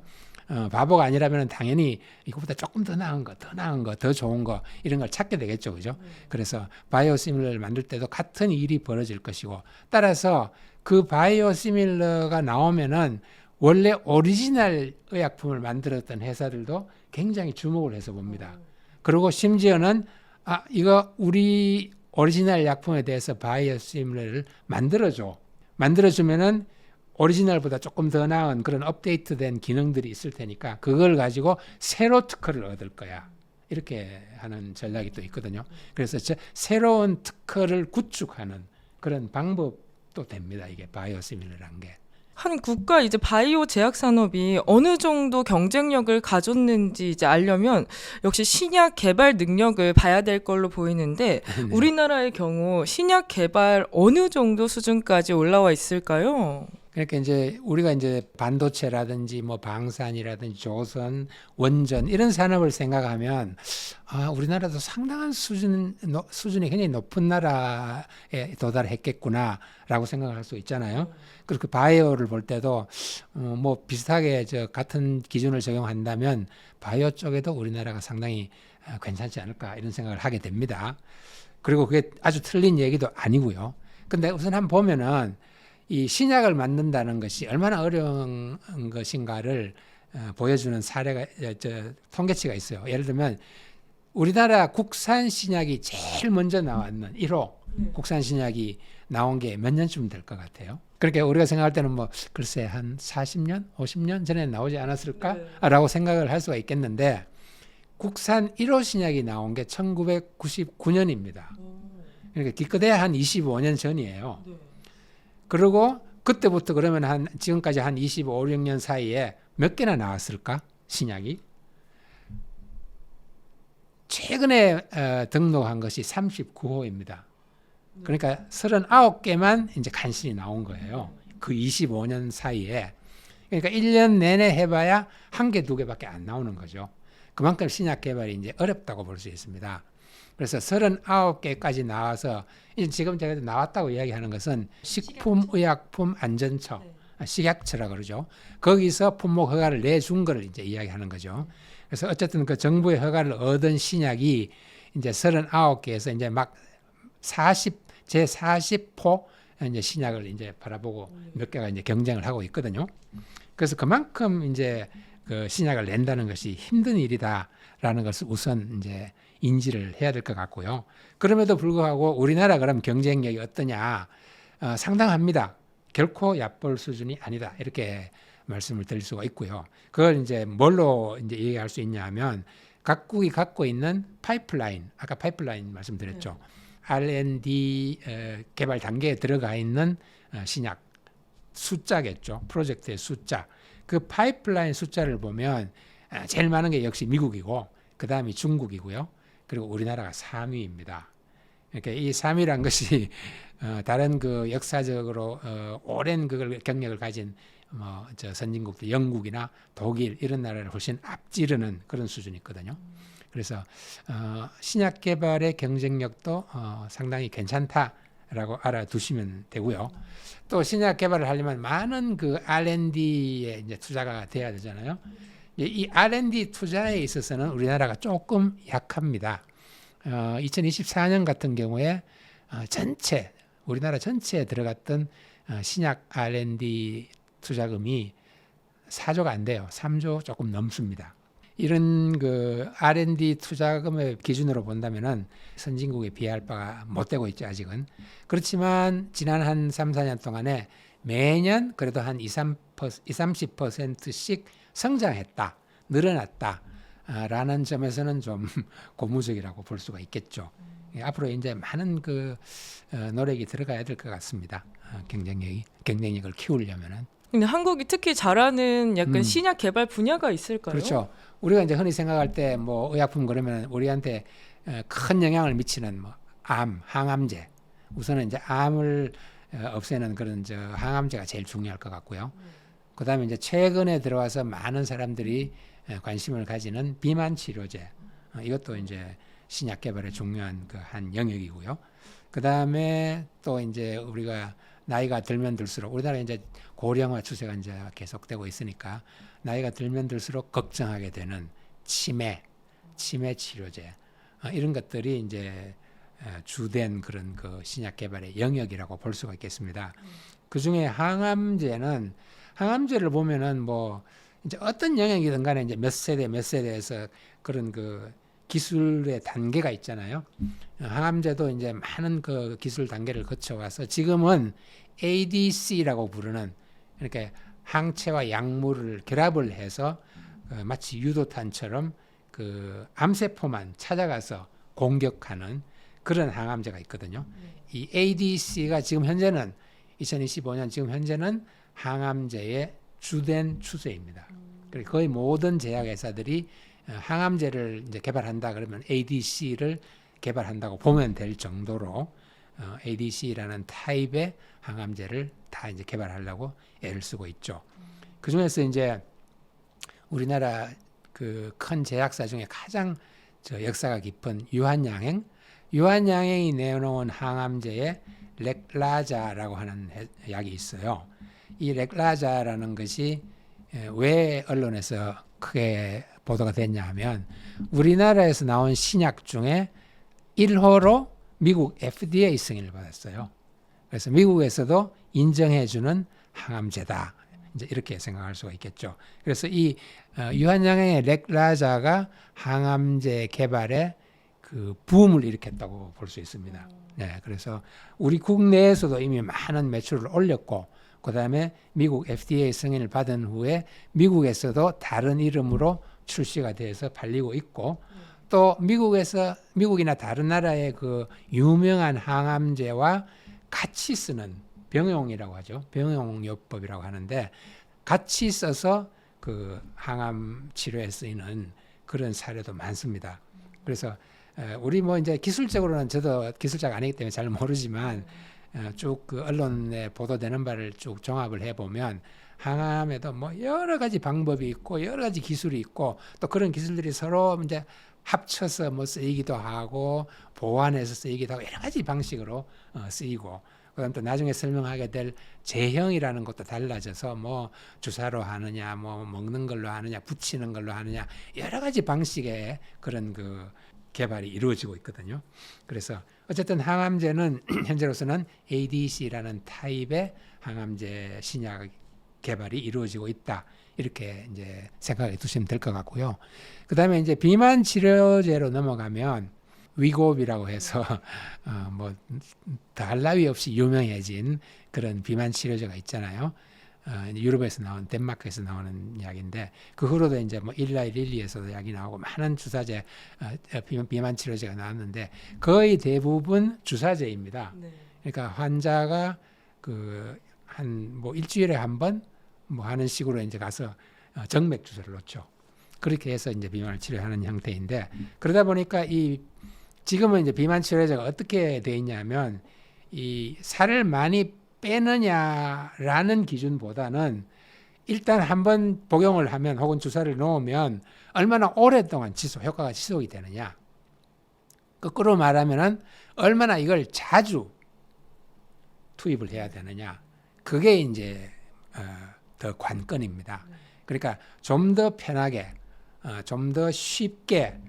바보가 아니라면 당연히 이거보다 조금 더 나은 거, 더 나은 거, 더 좋은 거 이런 걸 찾게 되겠죠, 그죠? 그래서 바이오시밀러를 만들 때도 같은 일이 벌어질 것이고, 따라서 그 바이오시밀러가 나오면은 원래 오리지널 의약품을 만들었던 회사들도 굉장히 주목을 해서 봅니다. 그리고 심지어는 이거 우리 오리지널 약품에 대해서 바이오시밀러를 만들어주면은 오리지널보다 조금 더 나은 그런 업데이트된 기능들이 있을 테니까 그걸 가지고 새로 특허를 얻을 거야. 이렇게 하는 전략이 또 있거든요. 그래서 새로운 특허를 구축하는 그런 방법도 됩니다. 이게 바이오시밀러라는 게. 한 국가 이제 바이오 제약 산업이 어느 정도 경쟁력을 가졌는지 이제 알려면 역시 신약 개발 능력을 봐야 될 걸로 보이는데 네. 우리나라의 경우 신약 개발 어느 정도 수준까지 올라와 있을까요? 그러니까 이제 우리가 이제 반도체라든지 뭐 방산이라든지 조선, 원전 이런 산업을 생각하면 우리나라도 상당한 수준이 굉장히 높은 나라에 도달했겠구나라고 생각할 수 있잖아요. 그리고 그 바이오를 볼 때도 뭐 비슷하게 같은 기준을 적용한다면 바이오 쪽에도 우리나라가 상당히 괜찮지 않을까 이런 생각을 하게 됩니다. 그리고 그게 아주 틀린 얘기도 아니고요. 근데 우선 한번 보면은 이 신약을 만든다는 것이 얼마나 어려운 것인가를 보여주는 사례가 통계치가 있어요. 예를 들면 우리나라 국산 신약이 제일 먼저 나왔는 1호 국산 신약이 나온 게 몇 년쯤 될 것 같아요. 그러니까 우리가 생각할 때는 뭐 글쎄 한 40년, 50년 전에 나오지 않았을까라고 생각을 할 수가 있겠는데 국산 1호 신약이 나온 게 1999년입니다. 그러니까 기껏해야 한 25년 전이에요. 그리고 그때부터 그러면 한 지금까지 한 25, 6년 사이에 몇 개나 나왔을까? 신약이? 최근에 등록한 것이 39호입니다. 그러니까 39개만 이제 간신히 나온 거예요. 그 25년 사이에. 그러니까 1년 내내 해봐야 한 개, 두 개밖에 안 나오는 거죠. 그만큼 신약 개발이 이제 어렵다고 볼 수 있습니다. 그래서 39개까지 나와서 이제 지금 제가 나왔다고 이야기하는 것은 식품의약품안전처, 식약처라 그러죠. 거기서 품목 허가를 내준 거를 이제 이야기하는 거죠. 그래서 어쨌든 그 정부의 허가를 얻은 신약이 이제 39개에서 이제 막 제40호 이제 신약을 이제 바라보고 몇 개가 이제 경쟁을 하고 있거든요. 그래서 그만큼 이제 그 신약을 낸다는 것이 힘든 일이다라는 것을 우선 이제 인지를 해야 될 것 같고요. 그럼에도 불구하고 우리나라 그럼 경쟁력이 어떠냐? 상당합니다. 결코 얕볼 수준이 아니다. 이렇게 말씀을 드릴 수가 있고요. 그걸 이제 뭘로 이제 얘기할 수 있냐면 각국이 갖고 있는 파이프라인, 아까 파이프라인 말씀드렸죠. R&D 개발 단계에 들어가 있는 신약 숫자겠죠. 프로젝트의 숫자. 그 파이프라인 숫자를 보면 제일 많은 게 역시 미국이고 그 다음이 중국이고요. 그리고 우리나라가 3위입니다. 그러니까 이 3위란 것이 다른 그 역사적으로 오랜 그걸 경력을 가진 저 선진국들 영국이나 독일 이런 나라를 훨씬 앞지르는 그런 수준이 있거든요. 그래서 신약 개발의 경쟁력도 상당히 괜찮다라고 알아두시면 되고요. 또 신약 개발을 하려면 많은 그 R&D에 이제 투자가 돼야 되잖아요. 이 R&D 투자에 있어서는 우리나라가 조금 약합니다. 2024년 같은 경우에 우리나라 전체에 들어갔던 신약 R&D 투자금이 4조가 안 돼요. 3조 조금 넘습니다. 이런 그 R&D 투자금의 기준으로 본다면은 선진국에 비할 바가 못 되고 있죠, 아직은. 그렇지만 지난 한 3, 4년 동안에 매년 그래도 한 30%씩 성장했다, 늘어났다 라는 점에서는 좀 고무적이라고 볼 수가 있겠죠. 앞으로 이제 많은 그 노력이 들어가야 될 것 같습니다. 경쟁력을 키우려면은. 근데 한국이 특히 잘하는 약간 신약 개발 분야가 있을까요? 그렇죠. 우리가 이제 흔히 생각할 때 뭐 의약품 그러면 우리한테 큰 영향을 미치는 뭐 항암제. 우선은 이제 암을 없애는 그런 저 항암제가 제일 중요할 것 같고요. 그다음에 이제 최근에 들어와서 많은 사람들이 관심을 가지는 비만 치료제. 이것도 이제 신약 개발의 중요한 그 한 영역이고요. 그다음에 또 이제 우리가 나이가 들면 들수록 우리나라 이제 고령화 추세가 이제 계속되고 있으니까 나이가 들면 들수록 걱정하게 되는 치매 치료제 이런 것들이 이제 주된 그런 그 신약 개발의 영역이라고 볼 수가 있겠습니다. 그 중에 항암제를 보면은 뭐 이제 어떤 영역이든 간에 이제 몇 세대에서 그런 그 기술의 단계가 있잖아요. 항암제도 이제 많은 그 기술 단계를 거쳐와서 지금은 ADC라고 부르는 이렇게 항체와 약물을 결합을 해서 마치 유도탄처럼 그 암세포만 찾아가서 공격하는 그런 항암제가 있거든요. 이 ADC가 지금 현재는 2025년 지금 현재는 항암제의 주된 추세입니다. 그리고 거의 모든 제약회사들이 항암제를 이제 개발한다 그러면 ADC를 개발한다고 보면 될 정도로 ADC라는 타입의 항암제를 다 이제 개발하려고 애를 쓰고 있죠. 그 중에서 이제 우리나라 그 큰 제약사 중에 가장 저 역사가 깊은 유한양행이 내놓은 항암제에 렉라자라고 하는 약이 있어요. 이 렉라자라는 것이 왜 언론에서 크게 보도가 됐냐 하면 우리나라에서 나온 신약 중에 1호로 미국 FDA 승인을 받았어요. 그래서 미국에서도 인정해주는 항암제다. 이제 이렇게 생각할 수가 있겠죠. 그래서 이 유한양행의 렉라자가 항암제 개발에 그 붐을 일으켰다고 볼 수 있습니다. 네, 그래서 우리 국내에서도 이미 많은 매출을 올렸고, 그 다음에 미국 FDA 승인을 받은 후에 미국에서도 다른 이름으로 출시가 돼서 팔리고 있고, 또 미국이나 다른 나라의 그 유명한 항암제와 같이 쓰는 병용이라고 하죠. 병용요법이라고 하는데 같이 써서 그 항암 치료에 쓰이는 그런 사례도 많습니다. 그래서 우리 뭐 이제 기술적으로는 저도 기술자가 아니기 때문에 잘 모르지만 쭉 그 언론에 보도되는 바를 쭉 종합을 해보면 항암에도 뭐 여러 가지 방법이 있고 여러 가지 기술이 있고 또 그런 기술들이 서로 이제 합쳐서 뭐 쓰이기도 하고 보완해서 쓰이기도 하고 여러 가지 방식으로 쓰이고 그다음 또 나중에 설명하게 될 제형이라는 것도 달라져서 뭐 주사로 하느냐 뭐 먹는 걸로 하느냐 붙이는 걸로 하느냐 여러 가지 방식의 그런 그 개발이 이루어지고 있거든요. 그래서 어쨌든 항암제는 현재로서는 ADC라는 타입의 항암제 신약 개발이 이루어지고 있다. 이렇게 이제 생각해 두시면 될 것 같고요. 그다음에 이제 비만 치료제로 넘어가면 위곱이라고 해서 뭐 더할 나위 없이 유명해진 그런 비만 치료제가 있잖아요. 유럽에서 나온 덴마크에서 나오는 약인데 그 후로도 이제 뭐 일라이 릴리에서도 약이 나오고 많은 주사제 비만 치료제가 나왔는데 거의 대부분 주사제입니다. 네. 그러니까 환자가 그 한 뭐 일주일에 한 번 뭐 하는 식으로 이제 가서 정맥 주사를 놓죠. 그렇게 해서 이제 비만을 치료하는 형태인데 그러다 보니까 이 지금은 이제 비만 치료제가 어떻게 돼 있냐면 이 살을 많이 빼느냐라는 기준보다는 일단 한번 복용을 하면 혹은 주사를 놓으면 얼마나 오랫동안 효과가 지속이 되느냐. 거꾸로 말하면은 얼마나 이걸 자주 투입을 해야 되느냐. 그게 이제 더 관건입니다. 그러니까 좀 더 편하게, 좀 더 쉽게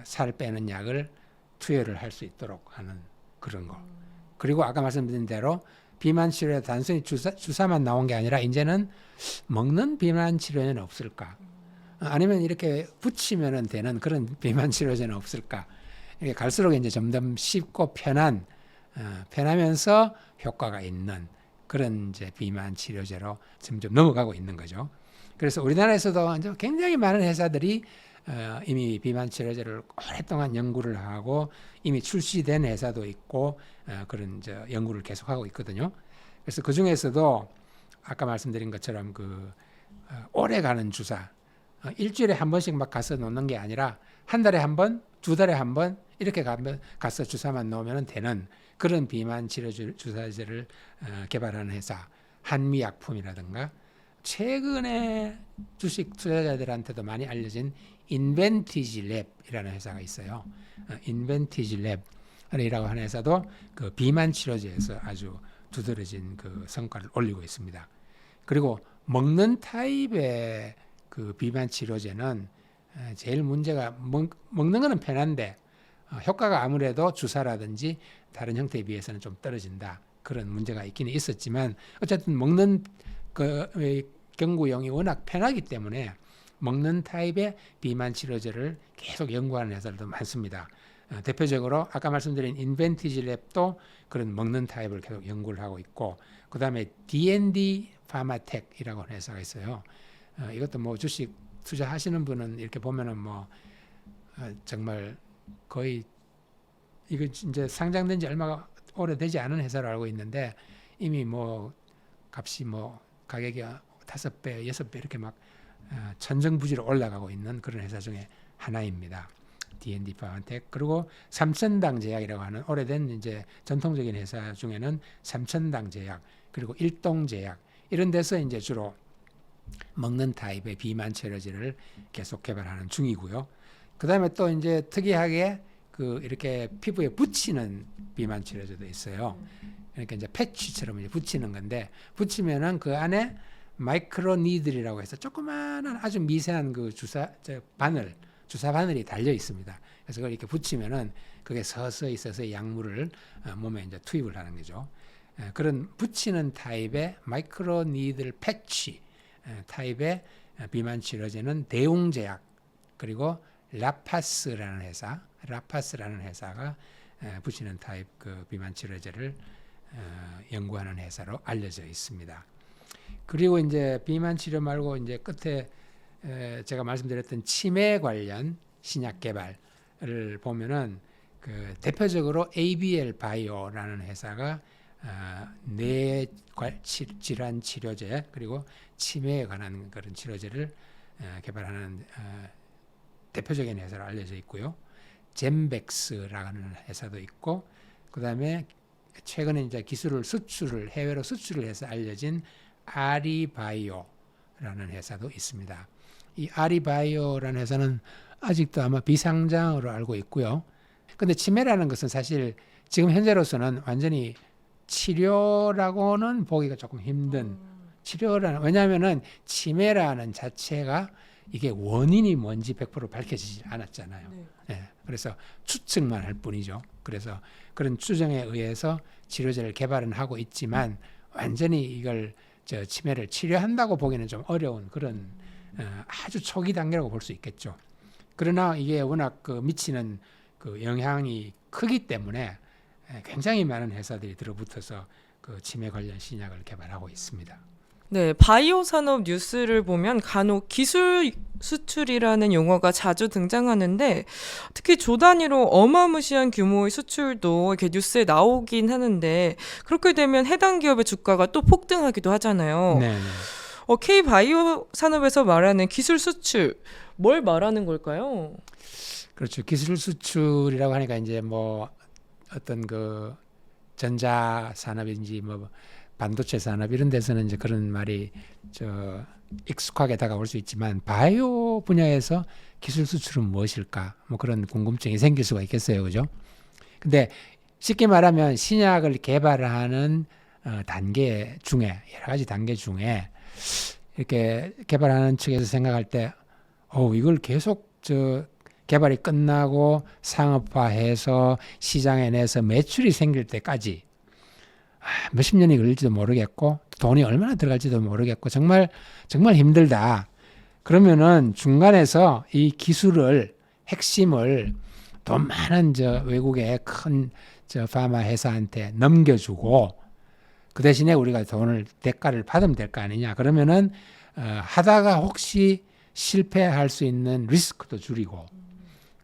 살 빼는 약을 투여를 할 수 있도록 하는 그런 거. 그리고 아까 말씀드린 대로 비만 치료에 단순히 주사만 나온 게 아니라 이제는 먹는 비만 치료제는 없을까? 아니면 이렇게 붙이면 되는 그런 비만 치료제는 없을까? 이게 갈수록 이제 점점 쉽고 편하면서 효과가 있는 그런 이제 비만 치료제로 점점 넘어가고 있는 거죠. 그래서 우리나라에서도 이제 굉장히 많은 회사들이 이미 비만 치료제를 오랫동안 연구를 하고 이미 출시된 회사도 있고 그런 이제 연구를 계속하고 있거든요. 그래서 그 중에서도 아까 말씀드린 것처럼 그 오래 가는 주사 일주일에 한 번씩 막 가서 놓는 게 아니라 한 달에 한 번, 두 달에 한 번 이렇게 가서 주사만 놓으면 되는 그런 비만 치료 주사제를 개발하는 회사 한미약품이라든가 최근에 주식 투자자들한테도 많이 알려진 인벤티지 랩이라는 회사가 있어요. 인벤티지 랩이라고 하는 회사도 그 비만 치료제에서 아주 두드러진 그 성과를 올리고 있습니다. 그리고 먹는 타입의 그 비만 치료제는 제일 문제가 먹는 거는 편한데 효과가 아무래도 주사라든지 다른 형태에 비해서는 좀 떨어진다. 그런 문제가 있기는 있었지만 어쨌든 먹는 그 경구용이 워낙 편하기 때문에 먹는 타입의 비만 치료제를 계속 연구하는 회사들도 많습니다. 대표적으로 아까 말씀드린 인벤티지 랩도 그런 먹는 타입을 계속 연구를 하고 있고 그 다음에 D&D 파마텍이라고 하는 회사가 있어요. 이것도 뭐 주식 투자하시는 분은 이렇게 보면은 뭐 정말 거의 이거 이제 상장된 지 얼마 오래되지 않은 회사로 알고 있는데 이미 뭐 값이 뭐 가격이 5배, 6배 이렇게 막 천정부지로 올라가고 있는 그런 회사 중에 하나입니다. D&D 파마텍. 그리고 삼천당 제약이라고 하는 오래된 이제 전통적인 회사 중에는 삼천당 제약 그리고 일동 제약 이런 데서 이제 주로 먹는 타입의 비만 치료제를 계속 개발하는 중이고요. 그다음에 또 이제 특이하게 그 이렇게 피부에 붙이는 비만 치료제도 있어요. 그러니까 이제 패치처럼 이제 붙이는 건데 붙이면은 그 안에 마이크로 니들이라고 해서 조그마한 아주 미세한 그 주사 주사 바늘이 달려 있습니다. 그래서 그걸 이렇게 붙이면은 그게 서서히 약물을 몸에 이제 투입을 하는 거죠. 그런 붙이는 타입의 마이크로 니들 패치 타입의 비만 치료제는 대웅제약 그리고 라파스라는 회사가 붙이는 타입 그 비만 치료제를 연구하는 회사로 알려져 있습니다. 그리고 이제 비만 치료 말고 이제 끝에 제가 말씀드렸던 치매 관련 신약 개발을 보면은 그 대표적으로 ABL 바이오라는 회사가 뇌 질환 치료제 그리고 치매에 관한 그런 치료제를 개발하는 대표적인 회사로 알려져 있고요. 젠백스라는 회사도 있고, 그 다음에 최근에 이제 해외로 수출을 해서 알려진 아리바이오라는 회사도 있습니다. 이 아리바이오라는 회사는 아직도 아마 비상장으로 알고 있고요. 근데 치매라는 것은 사실 지금 현재로서는 완전히 치료라고는 보기가 조금 힘든 왜냐하면은 치매라는 자체가 이게 원인이 뭔지 100% 밝혀지지 않았잖아요. 그래서 추측만 할 뿐이죠. 그래서 그런 추정에 의해서 치료제를 개발은 하고 있지만 완전히 이걸 치매를 치료한다고 보기는 좀 어려운 그런 아주 초기 단계라고 볼 수 있겠죠. 그러나 이게 워낙 그 미치는 그 영향이 크기 때문에 굉장히 많은 회사들이 들어붙어서 그 치매 관련 신약을 개발하고 있습니다. 네, 바이오 산업 뉴스를 보면 간혹 기술 수출이라는 용어가 자주 등장하는데 특히 조 단위로 어마무시한 규모의 수출도 이렇게 뉴스에 나오긴 하는데 그렇게 되면 해당 기업의 주가가 또 폭등하기도 하잖아요. 네. K 바이오 산업에서 말하는 기술 수출 뭘 말하는 걸까요? 그렇죠. 기술 수출이라고 하니까 이제 뭐 어떤 그 전자 산업인지 뭐 반도체 산업 이런 데서는 이제 그런 말이 익숙하게 다가올 수 있지만 바이오 분야에서 기술 수출은 무엇일까? 뭐 그런 궁금증이 생길 수가 있겠어요. 그죠? 근데 쉽게 말하면 신약을 개발하는 단계 중에 여러 가지 단계 중에 이렇게 개발하는 측에서 생각할 때 이걸 계속 개발이 끝나고 상업화해서 시장에 내서 매출이 생길 때까지 몇십 년이 걸릴지도 모르겠고 돈이 얼마나 들어갈지도 모르겠고 정말 힘들다. 그러면은 중간에서 이 기술을 핵심을 돈 많은 외국의 큰 파마 회사한테 넘겨주고 그 대신에 우리가 대가를 받으면 될 거 아니냐. 그러면은 하다가 혹시 실패할 수 있는 리스크도 줄이고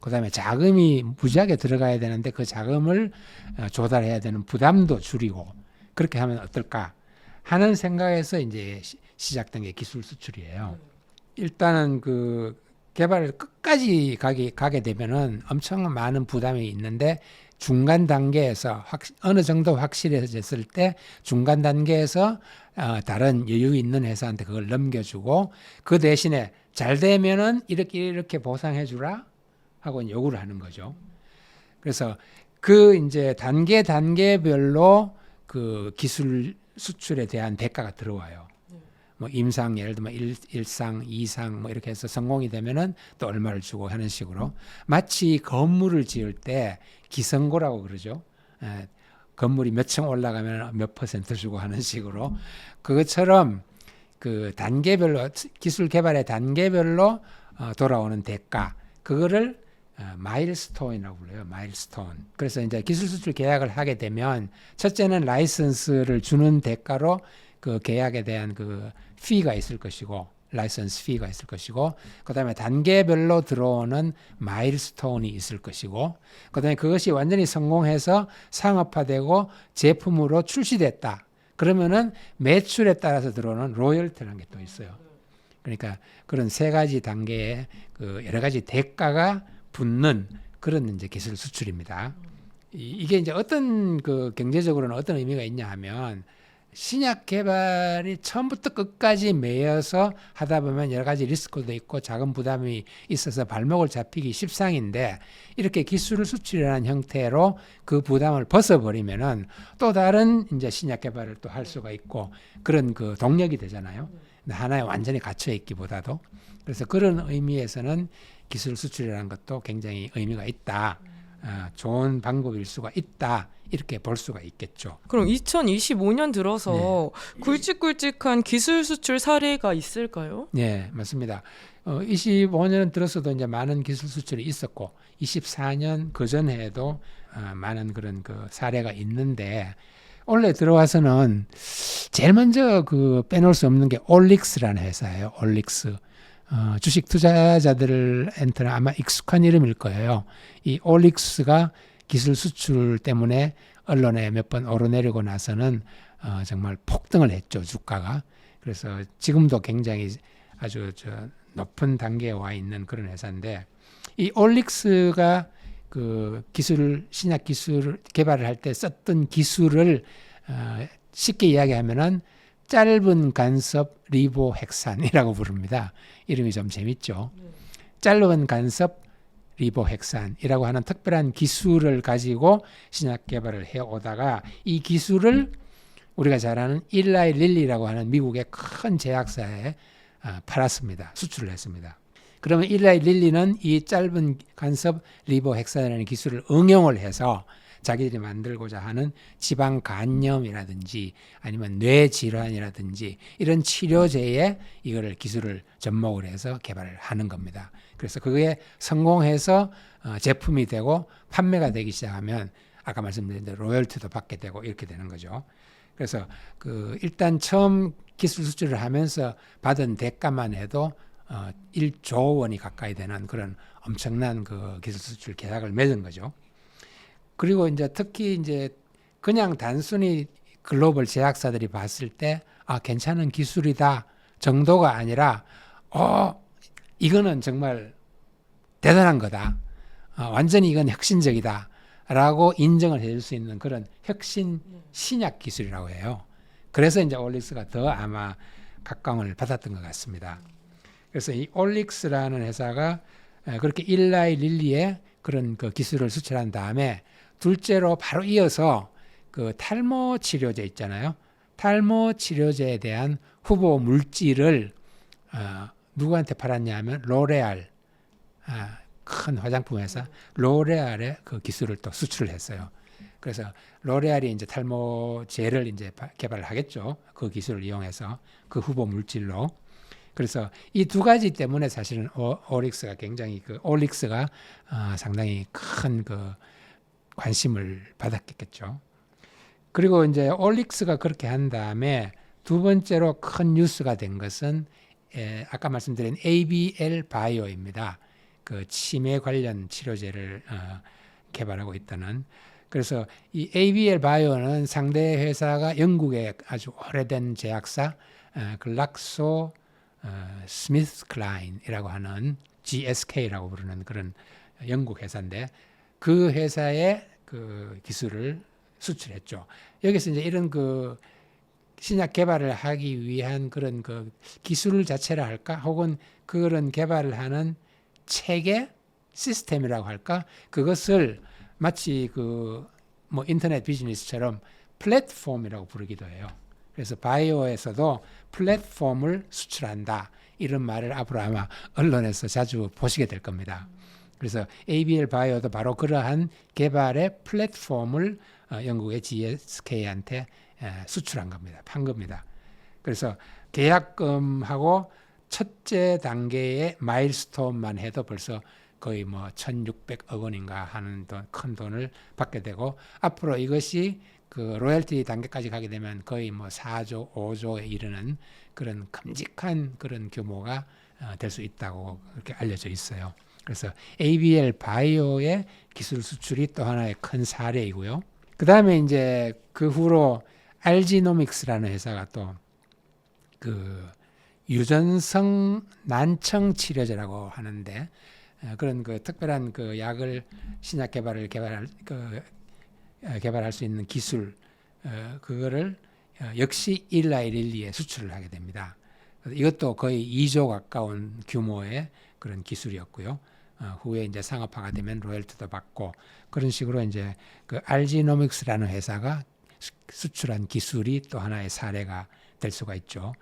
그다음에 자금이 무지하게 들어가야 되는데 그 자금을 조달해야 되는 부담도 줄이고 그렇게 하면 어떨까 하는 생각에서 이제 시작된 게 기술 수출이에요. 일단은 그 개발을 끝까지 가게 되면은 엄청 많은 부담이 있는데 중간 단계에서 어느 정도 확실해졌을 때 중간 단계에서 다른 여유 있는 회사한테 그걸 넘겨주고 그 대신에 잘 되면은 이렇게 보상해주라 하고 요구를 하는 거죠. 그래서 그 이제 단계별로 그 기술 수출에 대한 대가가 들어와요. 뭐 임상 예를 들면 1상, 2상 뭐 이렇게 해서 성공이 되면은 또 얼마를 주고 하는 식으로 마치 건물을 지을 때 기성고라고 그러죠. 건물이 몇 층 올라가면 몇 % 주고 하는 식으로 그것처럼 그 단계별로 기술 개발의 단계별로 돌아오는 대가 그거를 마일스톤이라고 불러요. 마일스톤. 그래서 이제 기술 수출 계약을 하게 되면 첫째는 라이선스를 주는 대가로 그 계약에 대한 그 피가 있을 것이고 라이선스 피가 있을 것이고 그다음에 단계별로 들어오는 마일스톤이 있을 것이고 그다음에 그것이 완전히 성공해서 상업화되고 제품으로 출시됐다. 그러면은 매출에 따라서 들어오는 로열티라는 게 또 있어요. 그러니까 그런 세 가지 단계의 그 여러 가지 대가가 붙는 그런 이제 기술 수출입니다. 이게 이제 어떤 그 경제적으로는 어떤 의미가 있냐 하면 신약 개발이 처음부터 끝까지 매여서 하다 보면 여러 가지 리스크도 있고 자금 부담이 있어서 발목을 잡히기 십상인데 이렇게 기술 수출이라는 형태로 그 부담을 벗어버리면은 또 다른 이제 신약 개발을 또 할 수가 있고 그런 그 동력이 되잖아요. 하나에 완전히 갇혀 있기보다도 그래서 그런 의미에서는 기술 수출이라는 것도 굉장히 의미가 있다. 좋은 방법일 수가 있다. 이렇게 볼 수가 있겠죠. 그럼 2025년 들어서 굵직굵직한 기술 수출 사례가 있을까요? 네, 맞습니다. 25년 들어서도 이제 많은 기술 수출이 있었고 24년 그 전에도 많은 그런 그 사례가 있는데 올해 들어와서는 제일 먼저 그 빼놓을 수 없는 게 올릭스라는 회사예요. 올릭스. 주식 투자자들한테는 아마 익숙한 이름일 거예요. 이 올릭스가 기술 수출 때문에 언론에 몇 번 오르내리고 나서는 정말 폭등을 했죠, 주가가. 그래서 지금도 굉장히 아주 높은 단계에 와 있는 그런 회사인데 이 올릭스가 그 신약 기술 개발을 할 때 썼던 기술을 쉽게 이야기하면은 짧은 간섭 리보핵산이라고 부릅니다. 이름이 좀 재밌죠. 짧은 간섭 리보핵산이라고 하는 특별한 기술을 가지고 신약 개발을 해오다가 이 기술을 우리가 잘 아는 일라이 릴리라고 하는 미국의 큰 제약사에 팔았습니다. 수출을 했습니다. 그러면 일라이 릴리는 이 짧은 간섭 리보핵산이라는 기술을 응용을 해서 자기들이 만들고자 하는 지방 간염이라든지 아니면 뇌 질환이라든지 이런 치료제에 이거를 기술을 접목을 해서 개발을 하는 겁니다. 그래서 그게 성공해서 제품이 되고 판매가 되기 시작하면 아까 말씀드린 대로 로열티도 받게 되고 이렇게 되는 거죠. 그래서 일단 처음 기술 수출을 하면서 받은 대가만 해도 1조 원이 가까이 되는 그런 엄청난 그 기술 수출 계약을 맺은 거죠. 그리고 이제 특히 이제 그냥 단순히 글로벌 제약사들이 봤을 때 괜찮은 기술이다 정도가 아니라 이거는 정말 대단한 거다. 완전히 이건 혁신적이다. 라고 인정을 해줄 수 있는 그런 혁신 신약 기술이라고 해요. 그래서 이제 올릭스가 더 아마 각광을 받았던 것 같습니다. 그래서 이 올릭스라는 회사가 그렇게 일라이 릴리의 그런 그 기술을 수출한 다음에 둘째로 바로 이어서 그 탈모 치료제 있잖아요. 탈모 치료제에 대한 후보 물질을 누구한테 팔았냐면 로레알, 큰 화장품 회사 로레알의 그 기술을 또 수출을 했어요. 그래서 로레알이 이제 탈모제를 이제 개발을 하겠죠. 그 기술을 이용해서 그 후보 물질로. 그래서 이 두 가지 때문에 사실은 올릭스가 굉장히 올릭스가 상당히 큰 그 관심을 받았겠죠. 그리고 이제 올릭스가 그렇게 한 다음에 두 번째로 큰 뉴스가 된 것은 아까 말씀드린 ABL 바이오입니다. 그 치매 관련 치료제를 개발하고 있다는. 그래서 이 ABL 바이오는 상대 회사가 영국의 아주 오래된 제약사 글락소 스미스 클라인이라고 하는 GSK라고 부르는 그런 영국 회사인데 그 회사의 그 기술을 수출했죠. 여기서 이제 이런 그 신약 개발을 하기 위한 그런 그 기술 자체라 할까? 혹은 그런 개발을 하는 체계 시스템이라고 할까? 그것을 마치 뭐 인터넷 비즈니스처럼 플랫폼이라고 부르기도 해요. 그래서 바이오에서도 플랫폼을 수출한다. 이런 말을 앞으로 아마 언론에서 자주 보시게 될 겁니다. 그래서 ABL 바이오도 바로 그러한 개발의 플랫폼을 영국의 GSK한테 수출한 겁니다. 판 겁니다. 그래서 계약금하고 첫째 단계의 마일스톤만 해도 벌써 거의 뭐 1,600억 원인가 하는 큰 돈을 받게 되고 앞으로 이것이 그 로열티 단계까지 가게 되면 거의 뭐 4조, 5조에 이르는 그런 큼직한 그런 규모가 될 수 있다고 그렇게 알려져 있어요. 그래서 ABL 바이오의 기술 수출이 또 하나의 큰 사례이고요. 그 다음에 이제 그 후로 알지노믹스라는 회사가 또 그 유전성 난청 치료제라고 하는데 그런 그 특별한 그 약을 신약 개발할 수 있는 기술 그거를 역시 일라이 릴리에 수출을 하게 됩니다. 이것도 거의 2조 가까운 규모의 그런 기술이었고요. 후에 이제 상업화가 되면 로열티도 받고 그런 식으로 이제 그 알지노믹스라는 회사가 수출한 기술이 또 하나의 사례가 될 수가 있죠.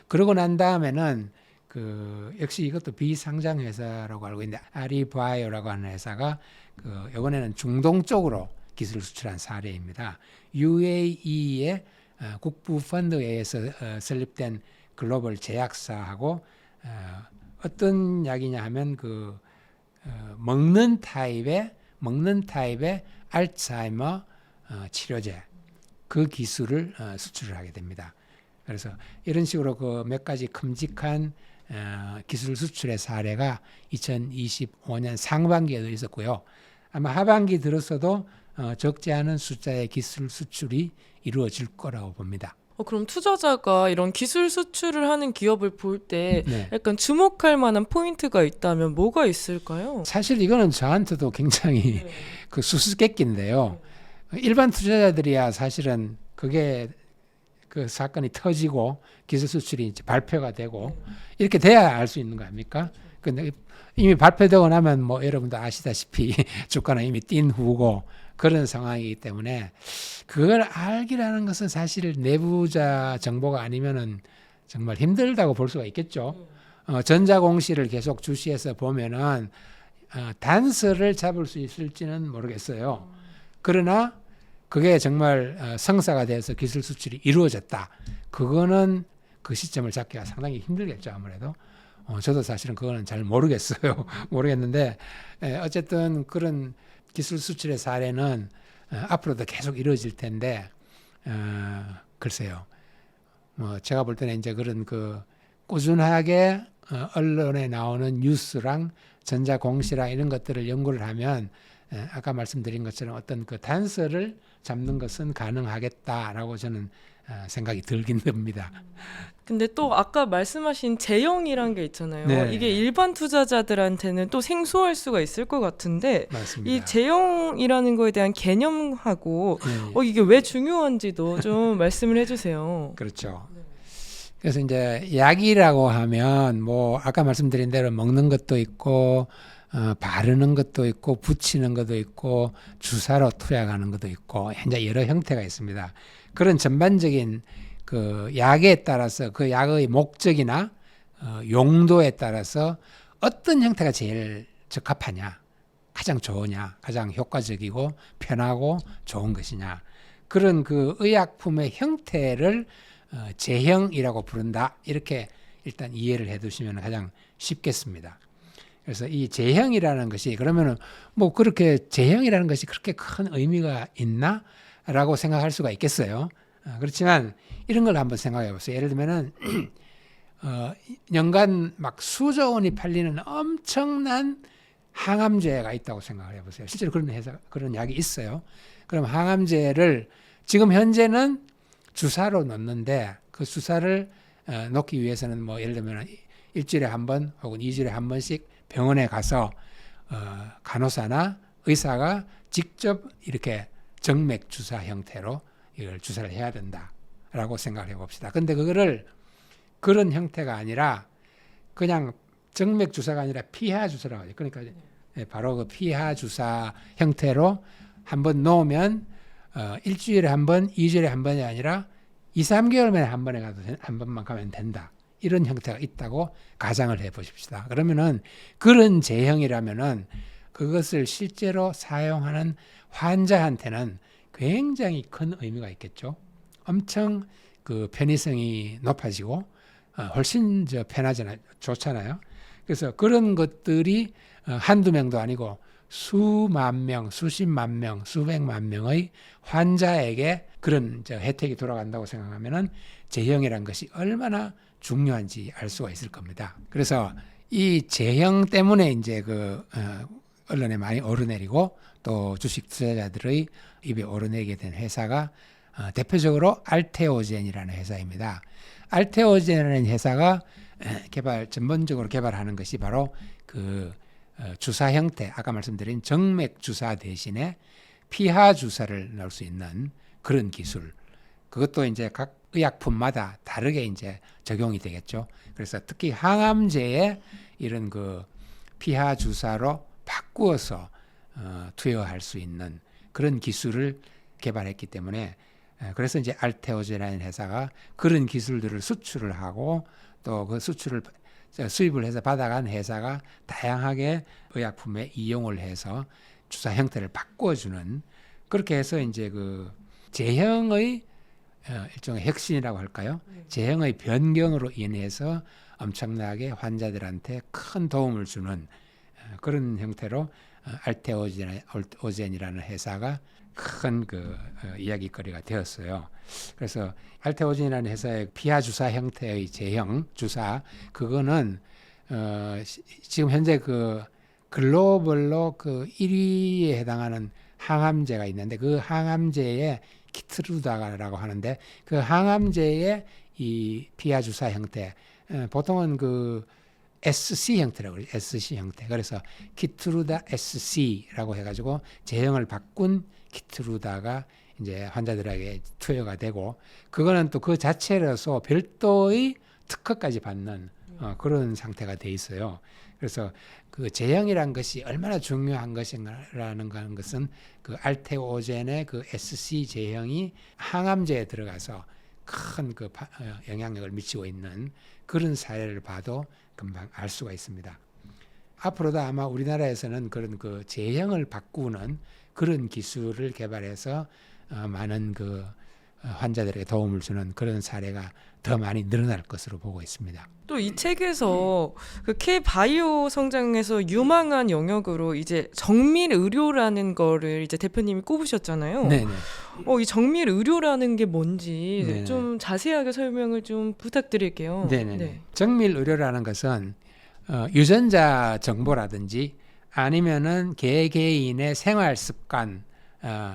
그러고 난 다음에는 그 역시 이것도 비상장 회사라고 알고 있는데 아리바이오라고 하는 회사가 그 이번에는 중동 쪽으로 기술 수출한 사례입니다. UAE의 국부 펀드에 의해서 설립된 글로벌 제약사하고 어떤 약이냐 하면 그 먹는 타입의 알츠하이머 치료제 그 기술을 수출을 하게 됩니다. 그래서 이런 식으로 그 몇 가지 큼직한 기술 수출의 사례가 2025년 상반기에도 있었고요. 아마 하반기 들어서도 적지 않은 숫자의 기술 수출이 이루어질 거라고 봅니다. 그럼 투자자가 이런 기술 수출을 하는 기업을 볼 때 네. 약간 주목할 만한 포인트가 있다면 뭐가 있을까요? 사실 이거는 저한테도 굉장히 그 수수께끼인데요. 일반 투자자들이야 사실은 그게 그 사건이 터지고 기술 수출이 이제 발표가 되고 이렇게 돼야 알 수 있는 거 아닙니까? 근데 이미 발표되고 나면 뭐 여러분도 아시다시피 주가는 이미 뛴 후고 그런 상황이기 때문에 그걸 알기라는 것은 사실 내부자 정보가 아니면은 정말 힘들다고 볼 수가 있겠죠. 전자공시를 계속 주시해서 보면은 단서를 잡을 수 있을지는 모르겠어요. 그러나 그게 정말 성사가 돼서 기술 수출이 이루어졌다. 그거는 그 시점을 잡기가 상당히 힘들겠죠, 아무래도. 저도 사실은 그거는 잘 모르겠어요. 모르겠는데 어쨌든 그런 기술 수출의 사례는 앞으로도 계속 이루어질 텐데 글쎄요. 뭐 제가 볼 때는 이제 그런 그 꾸준하게 언론에 나오는 뉴스랑 전자공시랑 이런 것들을 연구를 하면 아까 말씀드린 것처럼 어떤 그 단서를 잡는 것은 가능하겠다라고 저는 생각이 들긴 듭니다. 근데 또 아까 말씀하신 제형이란 게 있잖아요. 네. 이게 일반 투자자들한테는 또 생소할 수가 있을 것 같은데 맞습니다. 이 제형이라는 거에 대한 개념하고 네. 이게 왜 중요한지도 좀 말씀을 해주세요. 그렇죠. 그래서 이제 약이라고 하면 뭐 아까 말씀드린 대로 먹는 것도 있고 바르는 것도 있고 붙이는 것도 있고 주사로 투약하는 것도 있고 현재 여러 형태가 있습니다. 그런 전반적인 그 약에 따라서 그 약의 목적이나 용도에 따라서 어떤 형태가 제일 적합하냐, 가장 좋으냐, 가장 효과적이고 편하고 좋은 것이냐, 그런 그 의약품의 형태를 제형이라고 부른다. 이렇게 일단 이해를 해두시면 가장 쉽겠습니다. 그래서 이 제형이라는 것이 그러면은 뭐 그렇게 제형이라는 것이 그렇게 큰 의미가 있나라고 생각할 수가 있겠어요. 그렇지만 이런 걸 한번 생각해 보세요. 예를 들면은 연간 막 수조 원이 팔리는 엄청난 항암제가 있다고 생각을 해보세요. 실제로 그런 회사, 그런 약이 있어요. 그럼 항암제를 지금 현재는 주사로 넣는데 그 주사를 놓기 위해서는 뭐 예를 들면 일주일에 한 번 혹은 2주일에 한 번씩 병원에 가서 간호사나 의사가 직접 이렇게 정맥 주사 형태로 이걸 주사를 해야 된다라고 생각을 해봅시다. 근데 그거를 그런 형태가 아니라 그냥 정맥 주사가 아니라 피하 주사라고 하죠. 그러니까 바로 그 피하 주사 형태로 한번 놓으면 일주일에 한 번, 2주일에 한 번이 아니라 2, 3개월 만에 한 번에 가도 한 번만 가면 된다. 이런 형태가 있다고 가정을 해 보십시다. 그러면은 그런 제형이라면은 그것을 실제로 사용하는 환자한테는 굉장히 큰 의미가 있겠죠. 엄청 그 편의성이 높아지고 훨씬 편하잖아요. 좋잖아요. 그래서 그런 것들이 한두 명도 아니고 수만 명, 수십만 명, 수백만 명의 환자에게 그런 혜택이 돌아간다고 생각하면은 제형이란 것이 얼마나 중요한지 알 수가 있을 겁니다. 그래서 이 제형 때문에 이제 그 언론에 많이 오르내리고 또 주식 투자자들의 입에 오르내리게 된 회사가 대표적으로 알테오젠이라는 회사입니다. 알테오젠이라는 회사가 전문적으로 개발하는 것이 바로 그 주사 형태, 아까 말씀드린 정맥 주사 대신에 피하 주사를 넣을 수 있는 그런 기술. 그것도 이제 각 의약품마다 다르게 이제 적용이 되겠죠. 그래서 특히 항암제에 이런 그 피하 주사로 바꾸어서 투여할 수 있는 그런 기술을 개발했기 때문에 그래서 이제 알테오젠이라는 회사가 그런 기술들을 수출을 하고 또 그 수출을 수입을 해서 받아간 회사가 다양하게 의약품에 이용을 해서 주사 형태를 바꿔주는, 그렇게 해서 이제 그 제형의 일종의 혁신이라고 할까요? 제형의 변경으로 인해서 엄청나게 환자들한테 큰 도움을 주는 그런 형태로 알테오젠이라는 회사가 큰 그 이야기거리가 되었어요. 그래서 알테오젠이라는 회사의 피하 주사 형태의 제형 주사, 그거는 지금 현재 그 글로벌로 그 1위에 해당하는 항암제가 있는데, 그 항암제의 키트루다라고 하는데, 그 항암제의 이 피하 주사 형태, 보통은 그 SC 형태라고 그래요. SC 형태. 그래서 키트루다 SC라고 해가지고 제형을 바꾼 키트루다가 이제 환자들에게 투여가 되고, 그거는 또 그 자체로서 별도의 특허까지 받는 그런 상태가 돼 있어요. 그래서 그 제형이란 것이 얼마나 중요한 것인가라는 것은 그 알테오젠의 그 SC 제형이 항암제에 들어가서 큰 그 영향력을 미치고 있는 그런 사례를 봐도 금방 알 수가 있습니다. 앞으로도 아마 우리나라에서는 그런 그 제형을 바꾸는 그런 기술을 개발해서 많은 그 환자들에게 도움을 주는 그런 사례가 더 많이 늘어날 것으로 보고 있습니다. 또 이 책에서 그 K-바이오 성장에서 유망한 영역으로 이제 정밀 의료라는 거를 이제 대표님이 꼽으셨잖아요. 네네. 이 정밀 의료라는 게 뭔지 네네. 좀 자세하게 설명을 좀 부탁드릴게요. 네네. 네. 정밀 의료라는 것은 유전자 정보라든지 아니면은 개개인의 생활 습관,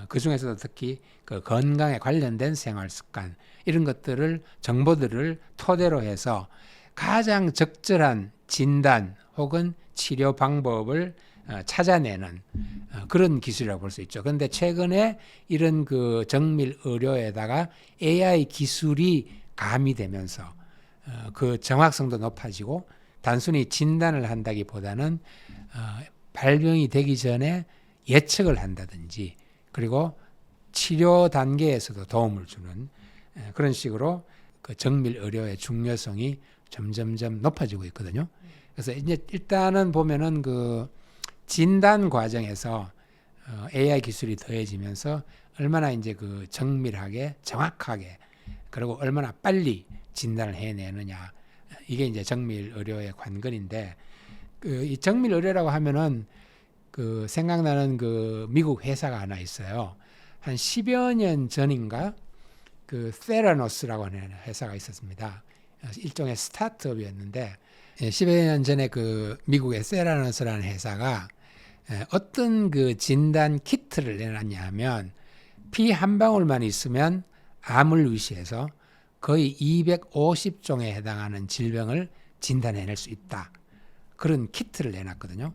그 중에서도 특히 그 건강에 관련된 생활 습관, 이런 것들을 정보들을 토대로 해서 가장 적절한 진단 혹은 치료 방법을 찾아내는 그런 기술이라고 볼 수 있죠. 그런데 최근에 이런 그 정밀 의료에다가 AI 기술이 가미되면서 그 정확성도 높아지고, 단순히 진단을 한다기보다는 발병이 되기 전에 예측을 한다든지, 그리고 치료 단계에서도 도움을 주는 그런 식으로 그 정밀 의료의 중요성이 점점점 높아지고 있거든요. 그래서 이제 일단은 보면은 그 진단 과정에서 AI 기술이 더해지면서 얼마나 이제 그 정밀하게 정확하게, 그리고 얼마나 빨리 진단을 해내느냐, 이게 이제 정밀 의료의 관건인데, 그 이 정밀 의료라고 하면은 그 생각나는 그 미국 회사가 하나 있어요. 한 10여 년 전인가 그 세라노스라고 하는 회사가 있었습니다. 일종의 스타트업이었는데, 10여 년 전에 그 미국의 세라노스라는 회사가 어떤 그 진단 키트를 내놨냐 하면, 피 한 방울만 있으면 암을 위시해서 거의 250종에 해당하는 질병을 진단해낼 수 있다, 그런 키트를 내놨거든요.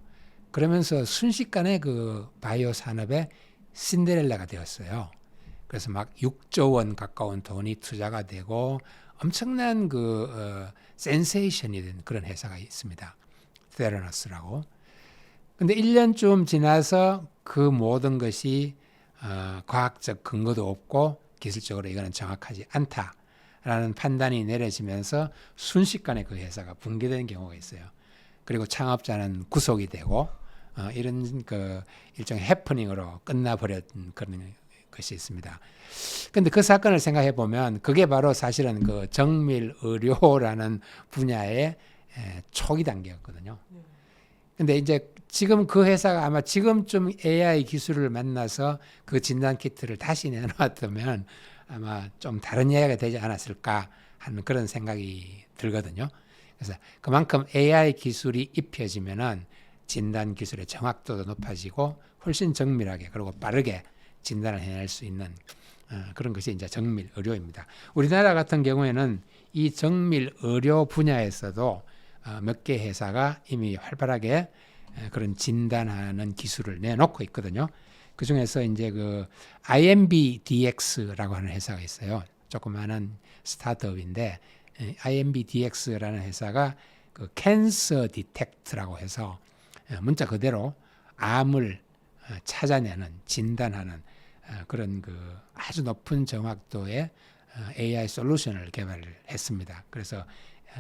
그러면서 순식간에 그 바이오 산업의 신데렐라가 되었어요. 그래서 막 6조 원 가까운 돈이 투자가 되고 엄청난 그 센세이션이 된 그런 회사가 있습니다. 세라노스라고. 근데 1년쯤 지나서 그 모든 것이 과학적 근거도 없고 기술적으로 이거는 정확하지 않다라는 판단이 내려지면서 순식간에 그 회사가 붕괴되는 경우가 있어요. 그리고 창업자는 구속이 되고 이런 그 일종의 해프닝으로 끝나버렸던 그런 것이 있습니다. 근데 그 사건을 생각해 보면 그게 바로 사실은 그 정밀 의료라는 분야의 초기 단계였거든요. 근데 이제 지금 그 회사가 아마 지금쯤 AI 기술을 만나서 그 진단 키트를 다시 내놓았다면 아마 좀 다른 이야기가 되지 않았을까 하는 그런 생각이 들거든요. 그래서 그만큼 AI 기술이 입혀지면은 진단 기술의 정확도도 높아지고 훨씬 정밀하게 그리고 빠르게 진단을 해낼 수 있는 그런 것이 이제 정밀 의료입니다. 우리나라 같은 경우에는 이 정밀 의료 분야에서도 몇 개 회사가 이미 활발하게 그런 진단하는 기술을 내놓고 있거든요. 그 중에서 이제 그 IMBDX라고 하는 회사가 있어요. 조그마한 스타트업인데, IMBDX라는 회사가 그 캔서 디텍트라고 해서 문자 그대로 암을 찾아내는, 진단하는 그런 그 아주 높은 정확도의 AI 솔루션을 개발을 했습니다. 그래서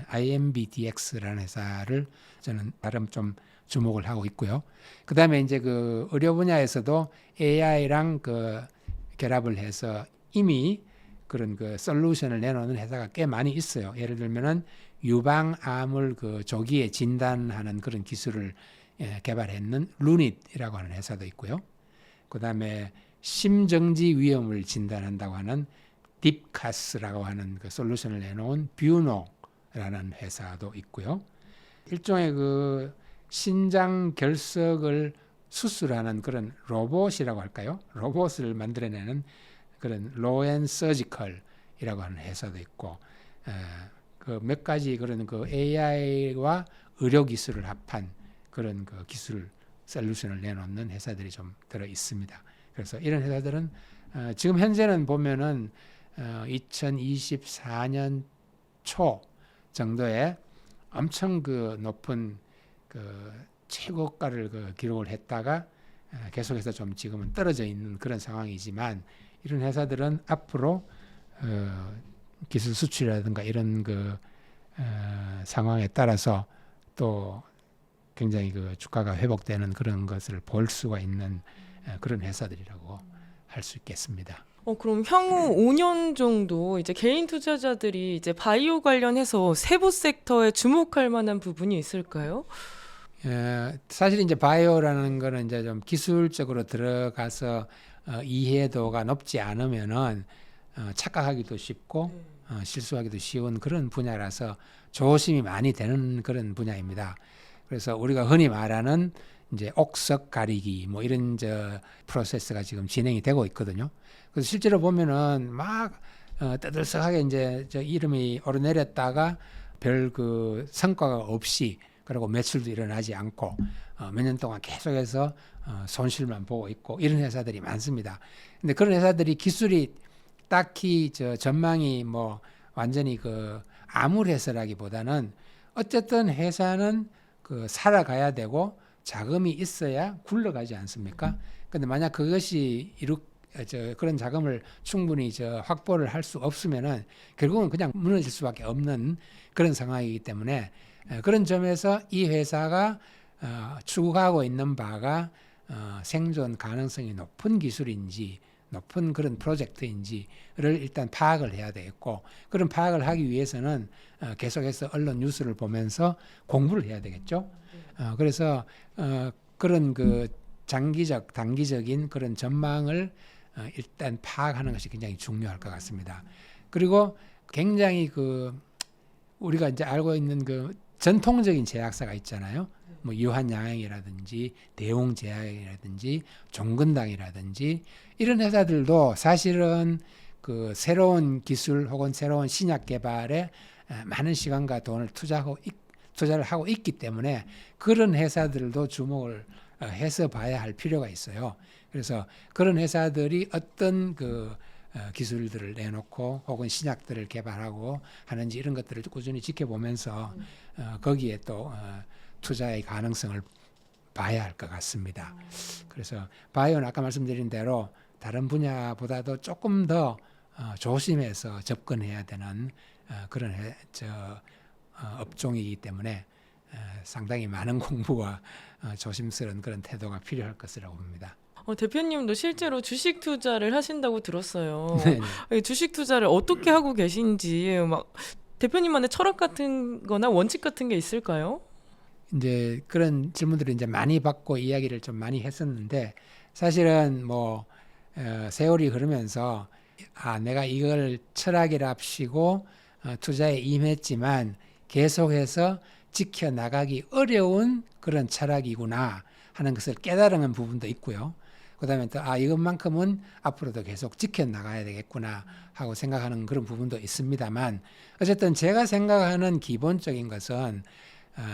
IMBDX라는 회사를 저는 나름 좀 주목을 하고 있고요. 그 다음에 이제 그 의료 분야에서도 AI랑 그 결합을 해서 이미 그런 그 솔루션을 내놓는 회사가 꽤 많이 있어요. 예를 들면은 유방암을 그 조기에 진단하는 그런 기술을 개발했는 루닛이라고 하는 회사도 있고요. 그 다음에 심정지 위험을 진단한다고 하는 딥카스라고 하는 그 솔루션을 내놓은 뷰노라는 회사도 있고요. 일종의 그 신장 결석을 수술하는 그런 로봇이라고 할까요? 로봇을 만들어내는 그런 로엔 서지컬이라고 하는 회사도 있고, 그 몇 가지 그런 그 AI와 의료 기술을 합한 그런 그 기술 솔루션을 내놓는 회사들이 좀 들어 있습니다. 그래서 이런 회사들은 지금 현재는 보면은 2024년 초 정도에 엄청 그 높은 그 최고가를 그 기록을 했다가 계속해서 좀 지금은 떨어져 있는 그런 상황이지만, 이런 회사들은 앞으로 기술 수출이라든가 이런 그 상황에 따라서 또 굉장히 그 주가가 회복되는 그런 것을 볼 수가 있는 그런 회사들이라고 할 수 있겠습니다. 그럼 향후 5년 정도 이제 개인 투자자들이 이제 바이오 관련해서 세부 섹터에 주목할 만한 부분이 있을까요? 사실 이제 바이오라는 거는 이제 좀 기술적으로 들어가서 이해도가 높지 않으면은 착각하기도 쉽고 실수하기도 쉬운 그런 분야라서 조심이 많이 되는 그런 분야입니다. 그래서 우리가 흔히 말하는 이제 옥석 가리기 뭐 이런 프로세스가 지금 진행이 되고 있거든요. 그래서 실제로 보면은 막 떠들썩하게 이제 이름이 오르내렸다가 별 그 성과가 없이, 그리고 매출도 일어나지 않고 몇 년 동안 계속해서 손실만 보고 있고 이런 회사들이 많습니다. 근데 그런 회사들이 기술이 딱히 전망이 뭐 완전히 그 암울해서라기보다는 어쨌든 회사는 그 살아가야 되고 자금이 있어야 굴러가지 않습니까? 근데 만약 그것이 그런 자금을 충분히 확보를 할 수 없으면은 결국은 그냥 무너질 수밖에 없는 그런 상황이기 때문에, 그런 점에서 이 회사가 추구하고 있는 바가 생존 가능성이 높은 기술인지 높은 그런 프로젝트인지를 일단 파악을 해야 되겠고, 그런 파악을 하기 위해서는 계속해서 언론 뉴스를 보면서 공부를 해야 되겠죠. 그래서 그런 그 장기적, 단기적인 그런 전망을 일단 파악하는 것이 굉장히 중요할 것 같습니다. 그리고 굉장히 그 우리가 이제 알고 있는 그 전통적인 제약사가 있잖아요. 뭐 유한양행이라든지 대웅제약이라든지 종근당이라든지 이런 회사들도 사실은 그 새로운 기술 혹은 새로운 신약 개발에 많은 시간과 돈을 투자를 하고 있기 때문에 그런 회사들도 주목을 해서 봐야 할 필요가 있어요. 그래서 그런 회사들이 어떤 그 기술들을 내놓고 혹은 신약들을 개발하고 하는지 이런 것들을 꾸준히 지켜보면서 거기에 또 투자의 가능성을 봐야 할 것 같습니다. 그래서 바이오는 아까 말씀드린 대로 다른 분야보다도 조금 더 조심해서 접근해야 되는 그런 업종이기 때문에 상당히 많은 공부와 조심스러운 그런 태도가 필요할 것이라고 봅니다. 대표님도 실제로 주식 투자를 하신다고 들었어요. 네. 주식 투자를 어떻게 하고 계신지, 막 대표님만의 철학 같은 거나 원칙 같은 게 있을까요? 이제 그런 질문들을 이제 많이 받고 이야기를 좀 많이 했었는데, 사실은 뭐 세월이 흐르면서 내가 이걸 철학이랍시고 투자에 임했지만 계속해서 지켜나가기 어려운 그런 철학이구나 하는 것을 깨달은 부분도 있고요. 그 다음에 또 이것만큼은 앞으로도 계속 지켜나가야 되겠구나 하고 생각하는 그런 부분도 있습니다만, 어쨌든 제가 생각하는 기본적인 것은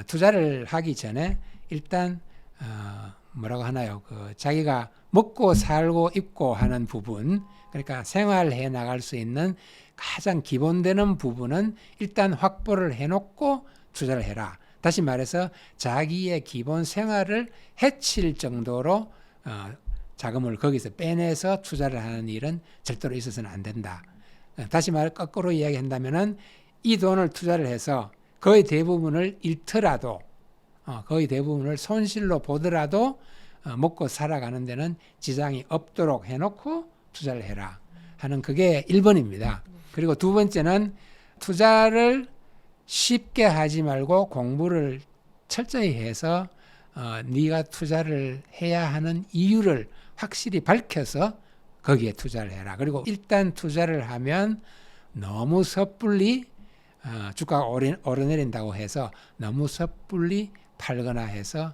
투자를 하기 전에 일단 뭐라고 하나요? 그 자기가 먹고 살고 입고 하는 부분, 그러니까 생활해 나갈 수 있는 가장 기본되는 부분은 일단 확보를 해놓고 투자를 해라. 다시 말해서 자기의 기본 생활을 해칠 정도로 자금을 거기서 빼내서 투자를 하는 일은 절대로 있어서는 안 된다. 다시 말해 거꾸로 이야기한다면은 이 돈을 투자를 해서 거의 대부분을 잃더라도 거의 대부분을 손실로 보더라도 먹고 살아가는 데는 지장이 없도록 해놓고 투자를 해라 하는 그게 1번입니다. 그리고 두 번째는 투자를 쉽게 하지 말고 공부를 철저히 해서 네가 투자를 해야 하는 이유를 확실히 밝혀서 거기에 투자를 해라. 그리고 일단 투자를 하면 너무 섣불리 주가가 오르내린다고 해서 너무 섣불리 팔거나 해서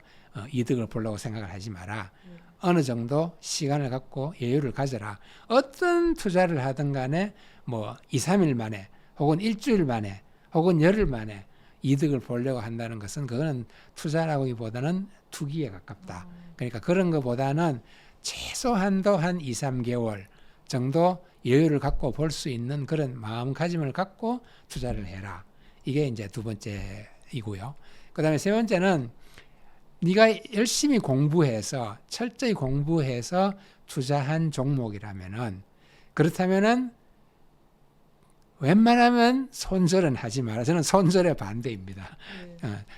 이득을 보려고 생각을 하지 마라. 어느 정도 시간을 갖고 여유를 가져라. 어떤 투자를 하든 간에 뭐 2, 3일 만에 혹은 일주일 만에 혹은 열흘 만에 이득을 보려고 한다는 것은 그거는 투자라기보다는 투기에 가깝다. 그러니까 그런 것보다는 최소한도 한 2, 3개월 정도 여유를 갖고 볼 수 있는 그런 마음가짐을 갖고 투자를 해라. 이게 이제 두 번째이고요. 그 다음에 세 번째는 네가 열심히 공부해서 철저히 공부해서 투자한 종목이라면은 그렇다면은 웬만하면 손절은 하지 마라. 저는 손절에 반대입니다.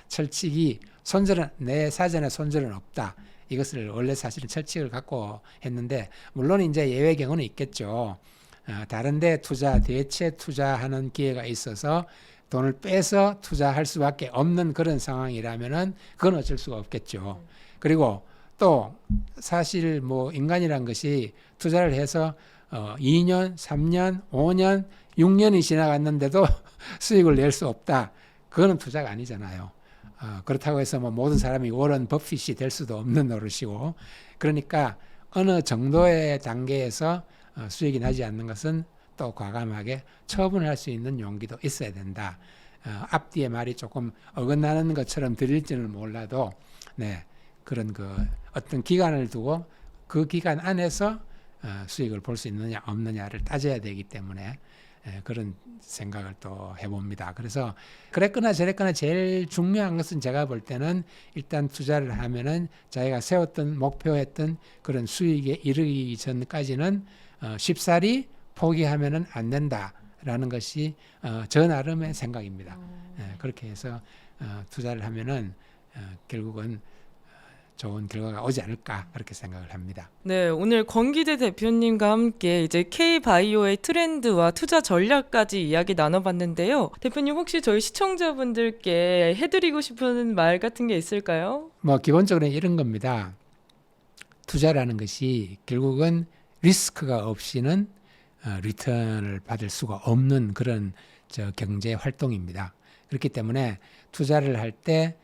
철칙이 손절은 내 사전에 손절은 없다. 이것을 원래 사실은 철칙을 갖고 했는데 물론 이제 예외 경우는 있겠죠. 다른데 대체 투자하는 기회가 있어서 돈을 빼서 투자할 수밖에 없는 그런 상황이라면은 그건 어쩔 수가 없겠죠. 그리고 또 사실 뭐 인간이란 것이 투자를 해서 2년, 3년, 5년, 6년이 지나갔는데도 수익을 낼 수 없다. 그거는 투자가 아니잖아요. 그렇다고 해서 뭐 모든 사람이 워런 버핏이 될 수도 없는 노릇이고, 그러니까 어느 정도의 단계에서 수익이 나지 않는 것은 또 과감하게 처분할 수 있는 용기도 있어야 된다. 앞뒤의 말이 조금 어긋나는 것처럼 들릴지는 몰라도, 네, 그런 어떤 기간을 두고 그 기간 안에서 수익을 볼 수 있느냐 없느냐를 따져야 되기 때문에 그런 생각을 또 해봅니다. 그래서 그랬거나 저랬거나 제일 중요한 것은 제가 볼 때는 일단 투자를 하면은 자기가 세웠던 목표했던 그런 수익에 이르기 전까지는 쉽사리 포기하면은 안 된다라는 것이 저 나름의 생각입니다. 그렇게 해서 투자를 하면은 결국은 좋은 결과가 오지 않을까 그렇게 생각을 합니다. 네, 오늘 권기대 대표님과 함께 이제 K바이오의 트렌드와 투자 전략까지 이야기 나눠봤는데요. 대표님 혹시 저희 시청자분들께 해드리고 싶은 말 같은 게 있을까요? 뭐 기본적으로 이런 겁니다. 투자라는 것이 결국은 리스크가 없이는 리턴을 받을 수가 없는 그런 경제 활동입니다. 그렇기 때문에 투자를 할 때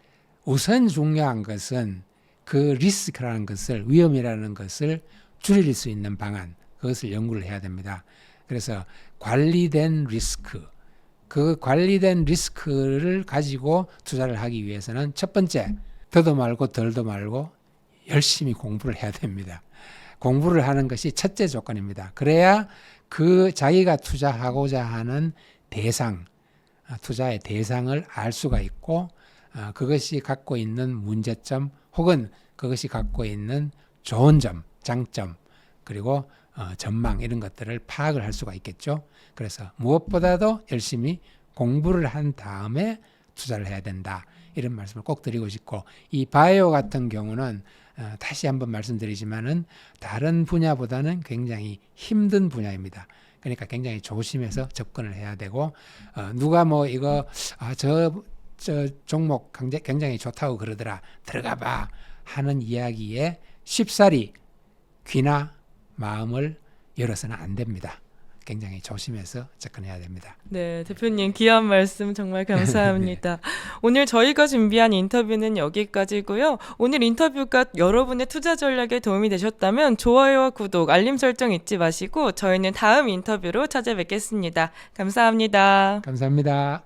우선 중요한 것은 그 리스크라는 것을, 위험이라는 것을 줄일 수 있는 방안, 그것을 연구를 해야 됩니다. 그래서 관리된 리스크, 그 관리된 리스크를 가지고 투자를 하기 위해서는 첫 번째, 더도 말고 덜도 말고 열심히 공부를 해야 됩니다. 공부를 하는 것이 첫째 조건입니다. 그래야 그 자기가 투자하고자 하는 대상, 투자의 대상을 알 수가 있고, 그것이 갖고 있는 문제점 혹은 그것이 갖고 있는 좋은 점, 장점, 그리고 전망 이런 것들을 파악을 할 수가 있겠죠. 그래서 무엇보다도 열심히 공부를 한 다음에 투자를 해야 된다. 이런 말씀을 꼭 드리고 싶고, 이 바이오 같은 경우는 다시 한번 말씀드리지만은 다른 분야보다는 굉장히 힘든 분야입니다. 그러니까 굉장히 조심해서 접근을 해야 되고, 누가 뭐 이거 저 종목 굉장히 좋다고 그러더라, 들어가 봐 하는 이야기에 쉽사리 귀나 마음을 열어서는 안 됩니다. 굉장히 조심해서 접근해야 됩니다. 네, 대표님 귀한 말씀 정말 감사합니다. 네. 오늘 저희가 준비한 인터뷰는 여기까지고요. 오늘 인터뷰가 여러분의 투자 전략에 도움이 되셨다면 좋아요와 구독, 알림 설정 잊지 마시고 저희는 다음 인터뷰로 찾아뵙겠습니다. 감사합니다. 감사합니다.